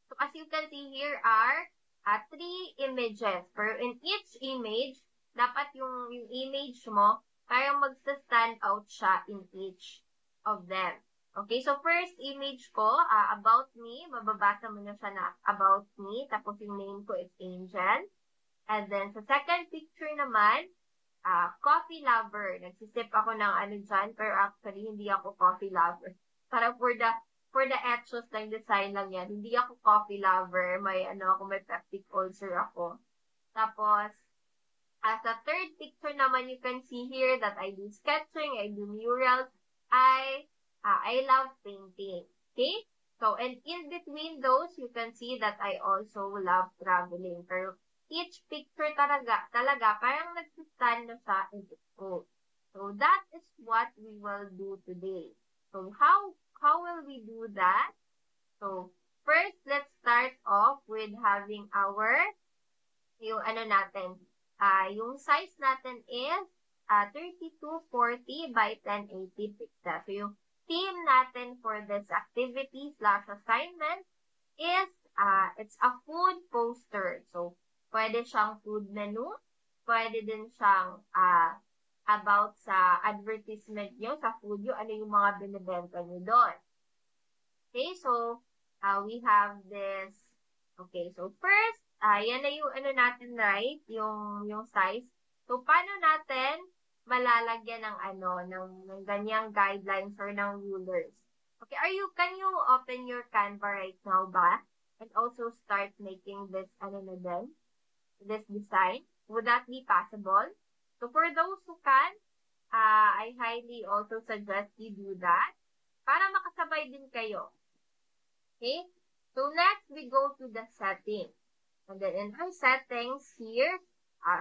So, as you can see, here are 3 images. Pero in each image, dapat yung image mo, parang magsa-stand out siya in each of them. Okay, so first image ko, about me, mababasa mo na siya na about me, tapos yung name ko is Angel. And then, sa second picture naman, coffee lover. Nagsisip ako ng dyan, pero actually, hindi ako coffee lover. Para for the etchos ng design lang yan, hindi ako coffee lover. May peptic ulcer ako. Tapos, as a third picture naman, you can see here that I do sketching, I do murals, I love painting. Okay? So, and in between those, you can see that I also love traveling. Pero, each picture talaga parang nagsistand na siya in its own. So, that is what we will do today. So, how will we do that? So, first, let's start off with having yung size natin is 3240 by 1080 pixels. So, yung theme natin for this activity/assignment is it's a food poster. So, pwede siyang food menu, pwede din siyang about sa advertisement nyo, sa food nyo, ano yung mga binibenta nyo doon. Okay, so we have this. Okay, so first, yan na yung natin, right? Yung size. So, paano natin malalagyan ng ganyang guidelines or ng rulers? Okay, can you open your Canva right now ba? And also start making this, this design? Would that be possible? So, for those who can, I highly also suggest you do that para makasabay din kayo. Okay? So next, we go to the setting. And then in our settings here,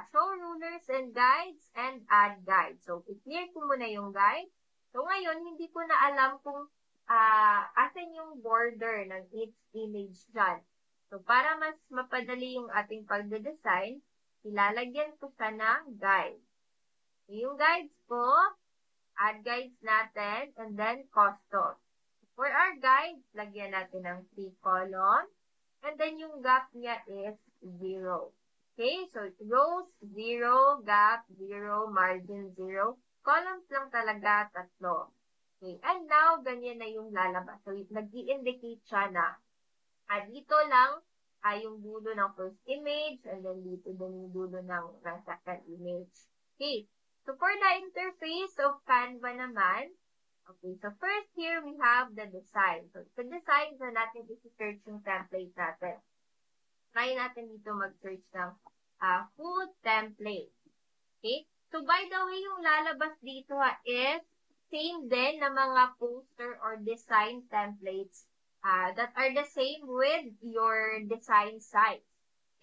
show rulers and guides and add guides. So, i-clear ko muna yung guide. So, ngayon, hindi ko na alam kung asan yung border ng each image dyan. So, para mas mapadali yung ating pagde-design, ilalagyan ko siya ng guide. So, yung guides ko, add guides natin, and then custom. For our guides, lagyan natin ng 3 columns. And then yung gap niya is 0. Okay, so rows 0, gap 0, margin 0. Columns lang talaga, 3. Okay, and now, ganyan na yung lalabas. So, nag-i-indicate siya na dito lang yung dulo ng first image, and then dito din yung dulo ng second image. Okay, so for the interface of Canva naman, okay, so first here we have the design. So, sa design, na natin isi-search yung template natin. Try natin dito mag-search ng food template. Okay? So, by the way, yung lalabas dito is same din na mga poster or design templates that are the same with your design size.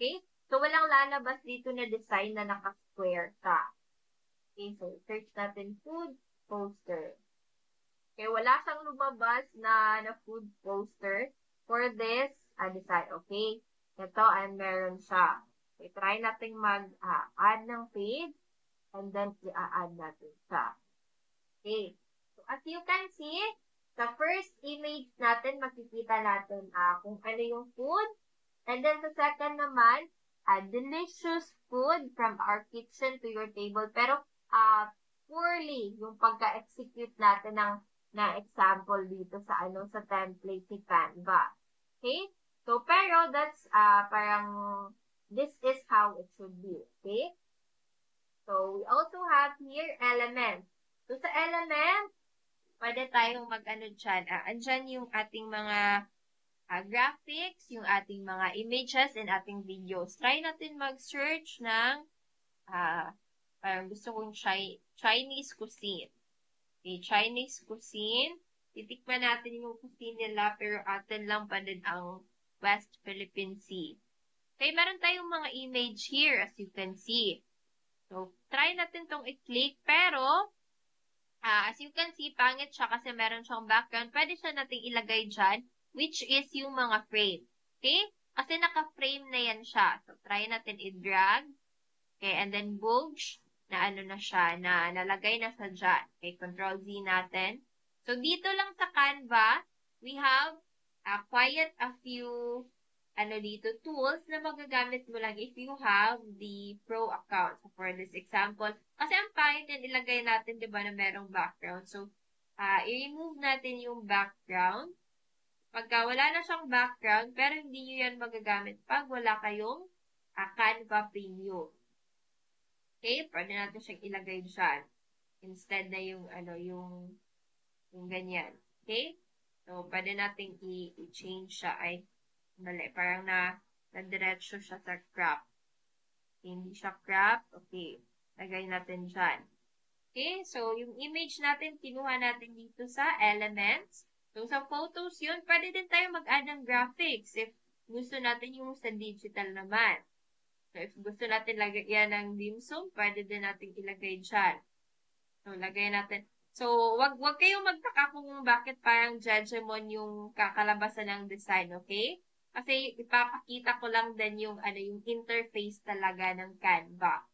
Okay? So, walang lalabas dito na design na naka-square ka. Okay, so search natin food poster. Okay, wala siyang lumabas na food poster for this design. Okay, ito ay meron siya. Okay, try natin mag-add ng page and then i-add natin siya. Okay, so as you can see, sa first image natin, makikita natin kung ano yung food. And then sa second naman, delicious food from our kitchen to your table. Pero poorly yung pagka-execute natin na example dito sa sa template ni Canva. Okay? So, pero that's parang this is how it should be. Okay? So, we also have here elements. So, sa elements, pwede tayong mag-ano dyan. Andyan yung ating mga graphics, yung ating mga images, and ating videos. Try natin mag-search ng parang gusto kong Chinese cuisine. Okay, Chinese cuisine. Titikman natin yung cuisine nila, pero atin lang pa din ang West Philippine Sea. Okay, meron tayong mga image here, as you can see. So, try natin tong i-click, pero as you can see, pangit siya kasi meron siyang background. Pwede siya nating ilagay dyan, which is yung mga frame. Okay? Kasi naka-frame na yan siya. So, try natin i-drag. Okay, and then bulge na na siya, na nalagay na siya dyan. Okay, Control Z natin. So, dito lang sa Canva, we have quite a few dito, tools na magagamit mo lang if you have the Pro account. So, for this example, kasi ang pangit yan, ilagay natin, di ba, na merong background. So, i-remove natin yung background. Pagka wala na siyang background, pero hindi nyo yan magagamit pag wala kayong Canva Premium. Okay, pwede natin siyang ilagay dyan. Instead na yung, yung ganyan. Okay? So, pwede natin i-change siya. Ay, mali. Parang na-diretso siya sa crop. Hindi siya crop. Okay. Lagay natin dyan. Okay? So, yung image natin, kinuha natin dito sa elements. So, sa photos yun, pwede din tayo mag-add ng graphics if gusto natin yung sa digital naman. So, if gusto natin lagyan ng dim sum, pwede din natin ilagay dyan. So, lagay natin. So, wag kayong magtaka kung bakit parang Judgmon yung kakalabasan ng design, okay? Kasi ipapakita ko lang din yung, yung interface talaga ng Canva.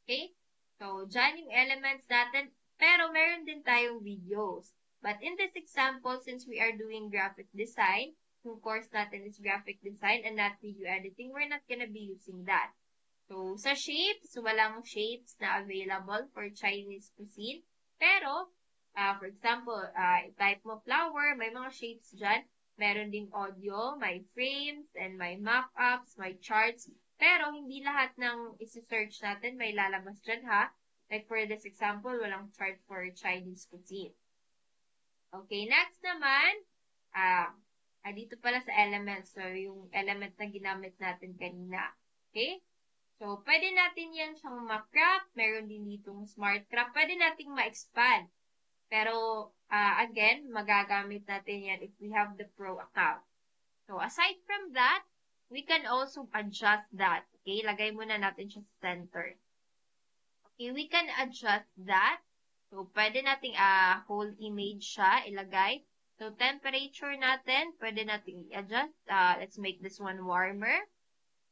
Okay? So, dyan yung elements natin. Pero, meron din tayong videos. But in this example, since we are doing graphic design, yung course natin is graphic design and not video editing, we're not gonna be using that. So, sa shapes, walang shapes na available for Chinese cuisine. Pero, for example, type mo flower, may mga shapes dyan. Meron ding audio, may frames, and may mock-ups, may charts. Pero, hindi lahat ng isi-search natin may lalabas dyan, ha? Like for this example, walang chart for Chinese cuisine. Okay, next naman, dito pala sa elements. So, yung element na ginamit natin kanina. Okay? So, pwede natin yan siyang ma-crop. Meron din ditong smart crop. Pwede nating ma-expand. Pero, again, magagamit natin yan if we have the Pro account. So, aside from that, we can also adjust that. Okay, lagay muna natin siya sa center. Okay, we can adjust that. So, pwede nating whole image siya ilagay. So, temperature natin, pwede nating i-adjust. Let's make this one warmer.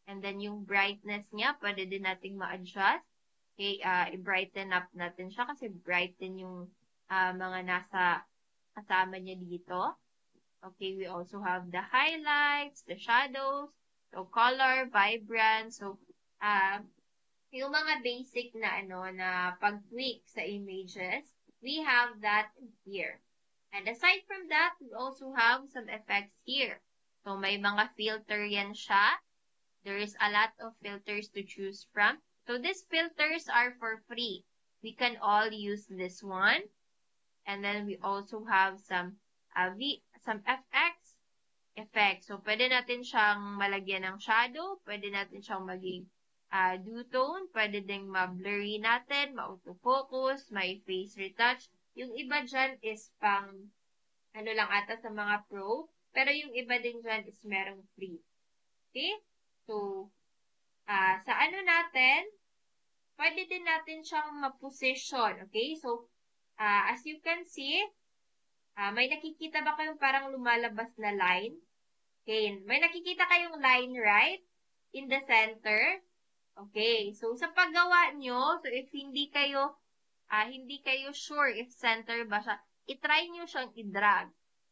And then, yung brightness niya, pwede din nating ma-adjust. Okay, i-brighten up natin siya kasi brighten yung mga nasa kasama niya dito. Okay, we also have the highlights, the shadows, so color, vibrant. So, yung mga basic na na pag-tweak sa images, we have that here. And aside from that, we also have some effects here. So, may mga filter yan siya. There is a lot of filters to choose from. So, these filters are for free. We can all use this one. And then we also have some FX effects. So, pwede natin siyang malagyan ng shadow. Pwede natin siyang maging duotone. Pwede ding ma-blurry natin, ma-autofocus, may face retouch. Yung iba dyan is pang, lang ata sa mga pro. Pero yung iba din dyan is merong free. Okay? So, sa natin, pwede din natin siyang ma-position. Okay? So, as you can see, may nakikita ba kayong parang lumalabas na line? Okay. May nakikita kayong line, right? In the center. Okay. So, sa paggawa nyo, so if hindi kayo sure if center ba siya, itry nyo siyang i-drag.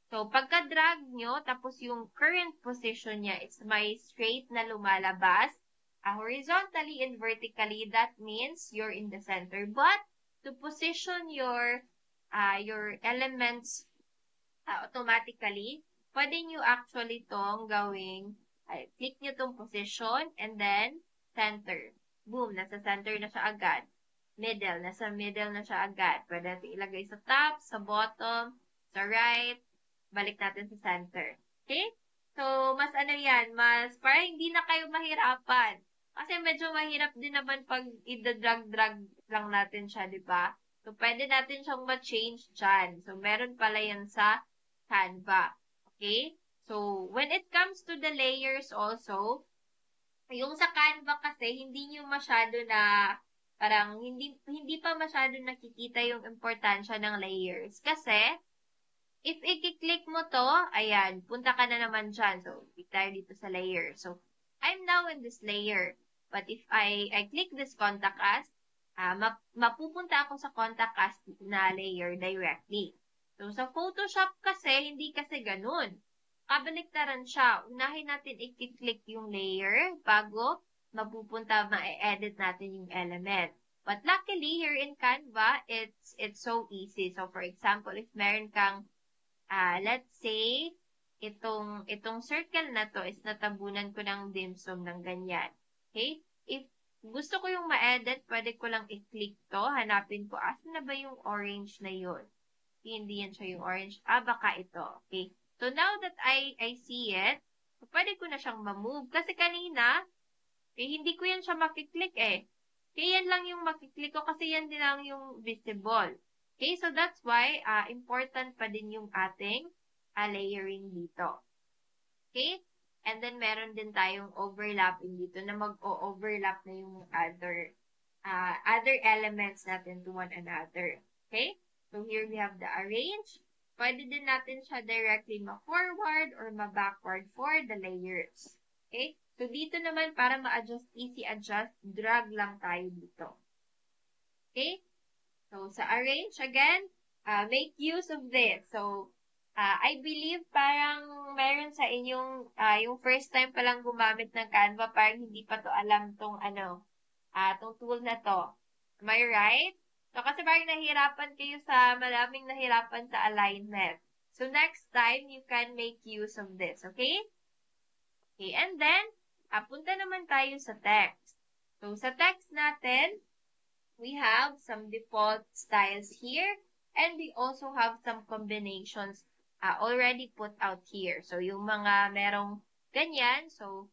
So, pagka-drag nyo, tapos yung current position niya is may straight na lumalabas, horizontally and vertically, that means you're in the center. But, to position your elements automatically, pwede nyo actually tong gawing, click nyo tong position, and then center. Boom, nasa center na siya agad. Middle, nasa middle na siya agad. Pwede natin ilagay sa top, sa bottom, sa right, balik natin sa center. Okay? So, mas yan, para hindi na kayo mahirapan. Kasi medyo mahirap din naman pag i-drag-drag lang natin siya, di ba? So, pwede natin siyang ma-change dyan. So, meron pala yan sa Canva. Okay? So, when it comes to the layers also, yung sa Canva kasi, hindi nyo masyado na, parang hindi pa masyado nakikita yung importansya ng layers. Kasi, if i-click mo to, ayan, punta ka na naman dyan. So, click tayo dito sa layer. So, I'm now in this layer. But if I click this contact us, mapupunta ako sa contact us na layer directly. So, sa Photoshop kasi, hindi kasi ganun. Kabaliktaran siya. Unahin natin i-click yung layer bago mapupunta, ma-edit natin yung element. But luckily, here in Canva, it's so easy. So, for example, if meron kang, let's say, itong circle na to is natabunan ko ng dim sum ng ganyan. Okay? If gusto ko yung ma-edit, pwede ko lang i-click to. Hanapin ko, asan na ba yung orange na yun? Hindi yan siya yung orange. Baka ito. Okay? So, now that I see it, pwede ko na siyang ma-move. Kasi kanina, hindi ko yan siya makiklik eh. Kaya yan lang yung makiklik ko kasi yan din lang yung visible. Okay? So, that's why, important pa din yung ating layering dito. Okay? And then, meron din tayong overlapping dito na mag-o-overlap na yung other elements natin to one another. Okay? So, here we have the arrange. Pwede din natin siya directly ma-forward or ma-backward for the layers. Okay? So, dito naman, para ma-adjust, easy adjust, drag lang tayo dito. Okay? So, sa arrange, again, make use of this. So, I believe parang meron sa inyong, yung first time palang gumamit ng Canva, parang hindi pa to alam tong tong tool na to. Am I right? So, kasi parang nahirapan kayo maraming nahirapan sa alignment. So, next time, you can make use of this, okay? Okay, and then, punta naman tayo sa text. So, sa text natin, we have some default styles here, and we also have some combinations already put out here. So, yung mga merong ganyan, so,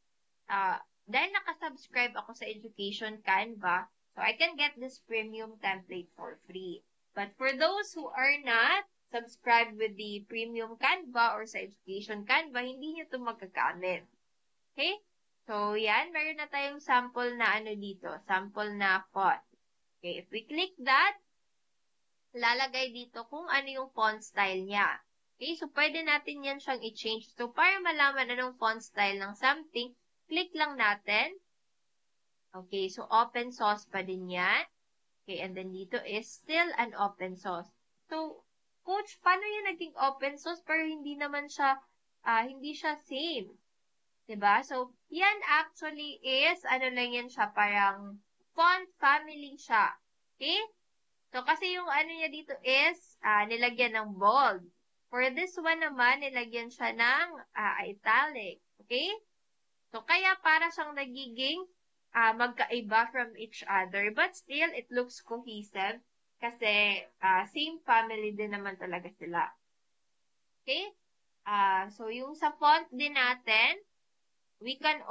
dahil nakasubscribe ako sa Education Canva, so I can get this premium template for free. But for those who are not subscribed with the premium Canva or sa Education Canva, hindi nyo ito magagamit. Okay? So, yan. Meron na tayong sample na ano dito. Sample na font. Okay, if we click that, lalagay dito kung ano yung font style niya. Okay, so pwede natin yan siyang i-change. So, para malaman anong font style ng something, click lang natin. Okay, so open source pa din yan. Okay, and then dito is still an open source. So, coach, paano yung naging open source pero hindi naman siya, hindi siya same? Diba? So, yan actually is, ano lang yan siya, parang font family siya. Okay? So, kasi yung ano niya dito is, nilagyan ng bold. For this one naman, nilagyan siya ng italic. Okay? So, kaya para siyang nagiging magkaiba from each other. But still, it looks cohesive kasi same family din naman talaga sila. Okay? So, yung sa font din natin, we can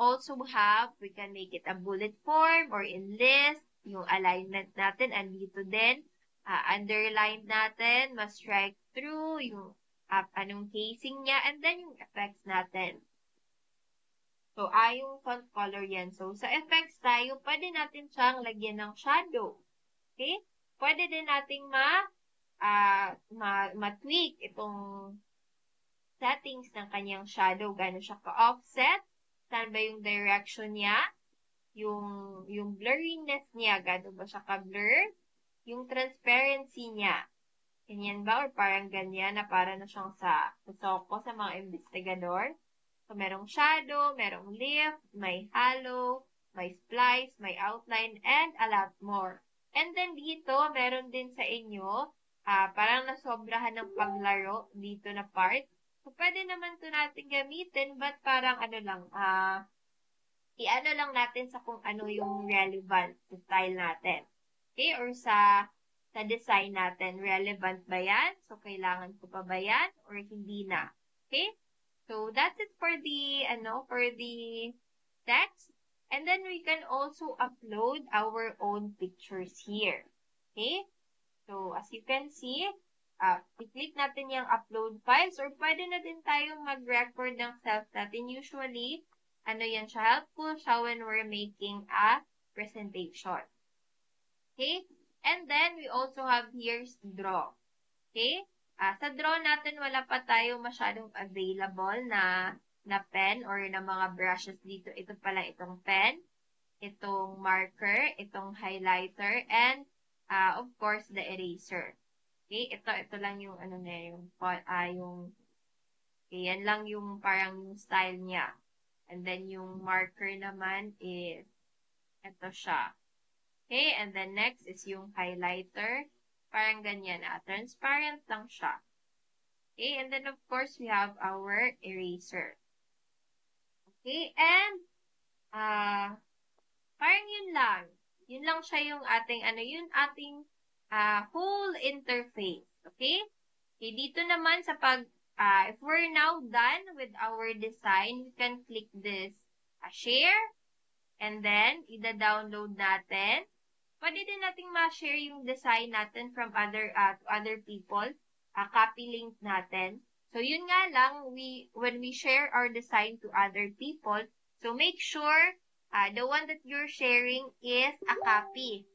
make it a bullet form or in list. Yung alignment natin, andito din. Underline natin, ma-strike through, yung anong casing niya, and then yung effects natin. So, yung font color yan. So, sa effects tayo, pwede natin siyang lagyan ng shadow. Okay? Pwede din nating ma-tweak itong settings ng kanyang shadow. Gano'n siya ka-offset. Saan ba yung direction niya? Yung blurriness niya. Gano'n ba siya ka-blur? Yung transparency niya. Ganyan ba? Or parang ganyan na para na siyang sa soko sa mga investigador. So, merong shadow, merong lift, may halo, may splice, may outline, and a lot more. And then dito, meron din sa inyo, parang nasobrahan ng paglaro dito na part. So, pwede naman ito natin gamitin, but parang i-ano lang natin sa kung ano yung relevant sa style natin. Okay? Or sa design natin. Relevant ba yan? So, kailangan ko pa ba yan? Or hindi na? Okay? So, that's it for the text. And then, we can also upload our own pictures here. Okay? So, as you can see, i-click natin yung upload files or pwede na din tayong mag-record ng self natin. Usually, yan siya, helpful siya when we're making a presentation. Okay? And then, we also have here draw. Okay? Sa draw natin, wala pa tayo masyadong available na pen or na mga brushes dito. Ito pala itong pen, itong marker, itong highlighter, and of course, the eraser. Okay? Ito lang yung okay, yan lang yung parang yung style niya. And then, yung marker naman is ito siya. Okay? And then, next is yung highlighter. Parang ganyan transparent lang siya. Okay, and then of course, we have our eraser. Okay, and parang yun lang. Yun lang siya yung ating, whole interface. Okay? Okay, dito naman sa if we're now done with our design, we can click this share, and then, ida-download natin. Pwede din nating ma-share yung design natin from to other people. Copy link natin. So, yun nga lang, when we share our design to other people, so make sure the one that you're sharing is a copy.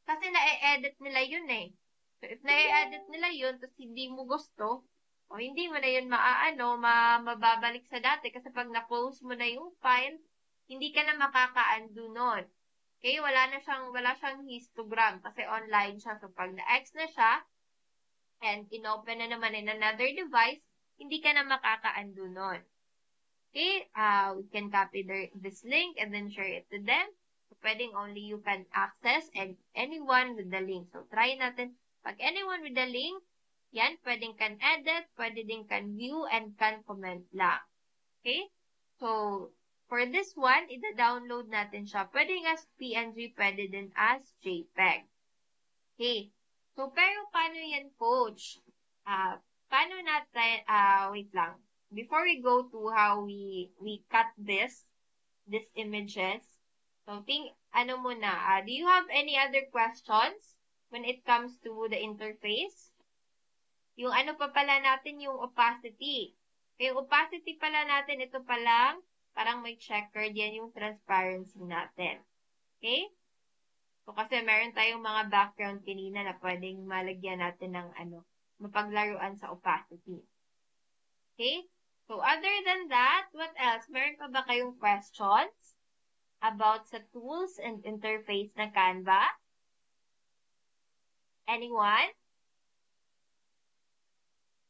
Kasi na-edit nila yun eh. So, if na-edit nila yun, tapos hindi mo gusto, o hindi mo na yun mababalik sa dati. Kasi pag na-close mo na yung file, hindi ka na makaka-undo nun. Okay, wala siyang histogram kasi online siya. So, pag na-X na siya, and inopen na naman in another device, hindi ka na makaka-undo nun. Okay, we can copy this link and then share it to them. So, pwedeng only you can access and anyone with the link. So, try natin. Pag anyone with the link, yan, pwedeng can edit, pwede din can view, and can comment lang. Okay, so, for this one, ida-download natin siya. Pwedeng as PNG, pwede din as JPEG. Okay. So, pero paano yan, coach? Paano natin, wait lang. Before we go to how we cut these images, So, do you have any other questions when it comes to the interface? Yung ano pa pala natin, yung opacity. Yung opacity pala natin, ito pa lang, parang may checkered, yan yung transparency natin. Okay? So, kasi meron tayong mga background kanina na pwedeng malagyan natin ng mapaglaruan sa opacity. Okay? So, other than that, what else? Meron pa ba kayong questions about sa tools and interface ng Canva? Anyone?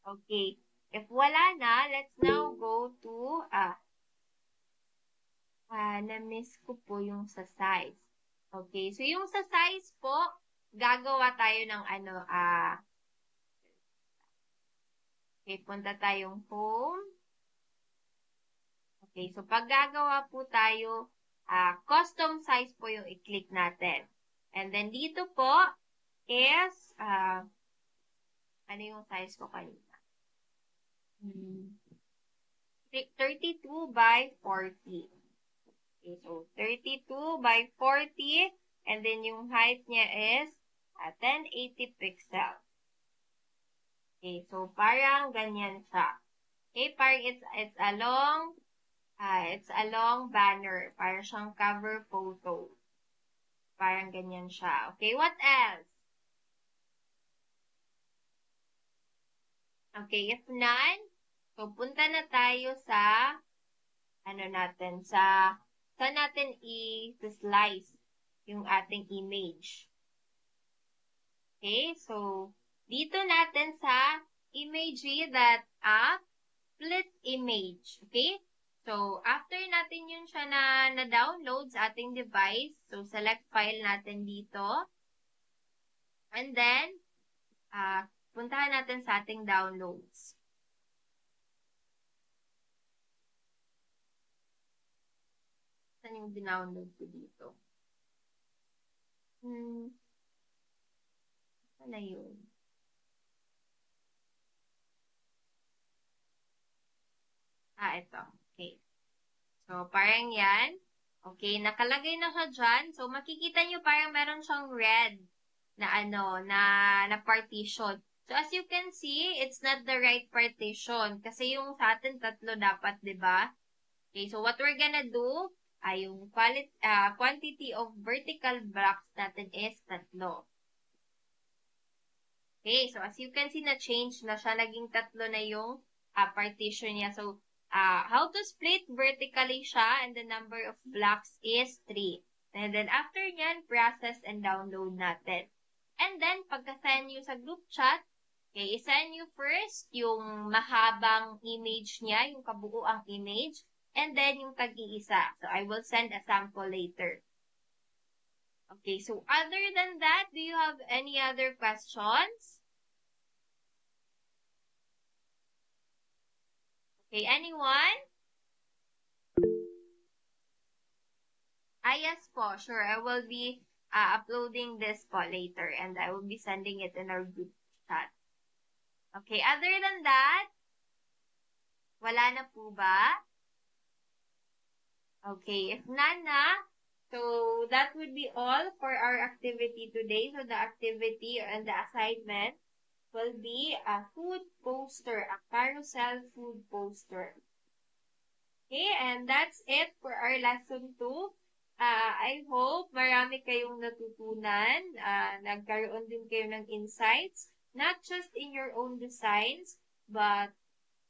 Okay. If wala na, let's now go to, na-miss ko po yung sa size. Okay. So, yung sa size po, gagawa tayo ng okay, punta tayong home. Okay. So, pag gagawa po tayo, custom size po yung i-click natin. And then, dito po is, ano yung size ko kanina? 32 by 40. Okay, so 32 by 40, and then yung height niya is 1080 pixels. Okay, so parang ganyan siya. Okay, parang it's a long banner, parang siyang cover photo. Parang ganyan siya. Okay, what else? Okay, if none, so punta na tayo sa saan natin i-slice yung ating image. Okay, so dito natin sa imagery.app, split image. Okay, so after natin yun siya na-download sa ating device, so select file natin dito. And then, puntahan natin sa ating downloads. Saan yung dinownload ko dito? Saan na yun? Ito. Okay. So, parang yan. Okay, nakalagay na siya dyan. So, makikita nyo parang meron siyang red na partition. So, as you can see, it's not the right partition. Kasi yung sa atin, 3 dapat, di ba? Okay, so what we're gonna do, yung quantity of vertical blocks natin is 3. Okay, so as you can see, na-change na siya. Naging 3 na yung partition niya. So, how to split vertically siya, and the number of blocks is 3. And then, after nyan, process and download natin. And then, pagka-send nyo sa group chat, okay, isend nyo first yung mahabang image niya, yung kabuuang image, and then yung tag-iisa. So, I will send a sample later. Okay, so other than that, do you have any other questions? Okay, anyone? Yes po, sure. I will be uploading this po later, and I will be sending it in our group chat. Okay, other than that, wala na po ba? Okay, if none na, so that would be all for our activity today. So the activity and the assignment will be a food poster, a carousel food poster. Okay, and that's it for our lesson 2. I hope marami kayong natutunan, nagkaroon din kayo ng insights, not just in your own designs, but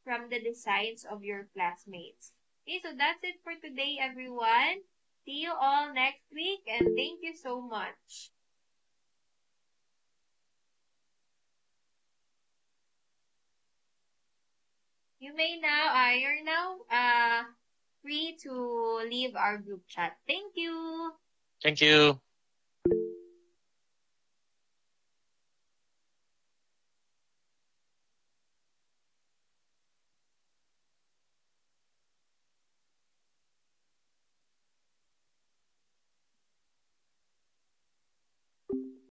from the designs of your classmates. Okay, so that's it for today, everyone. See you all next week, and thank you so much. You're now free to leave our group chat. Thank you.
Thank you.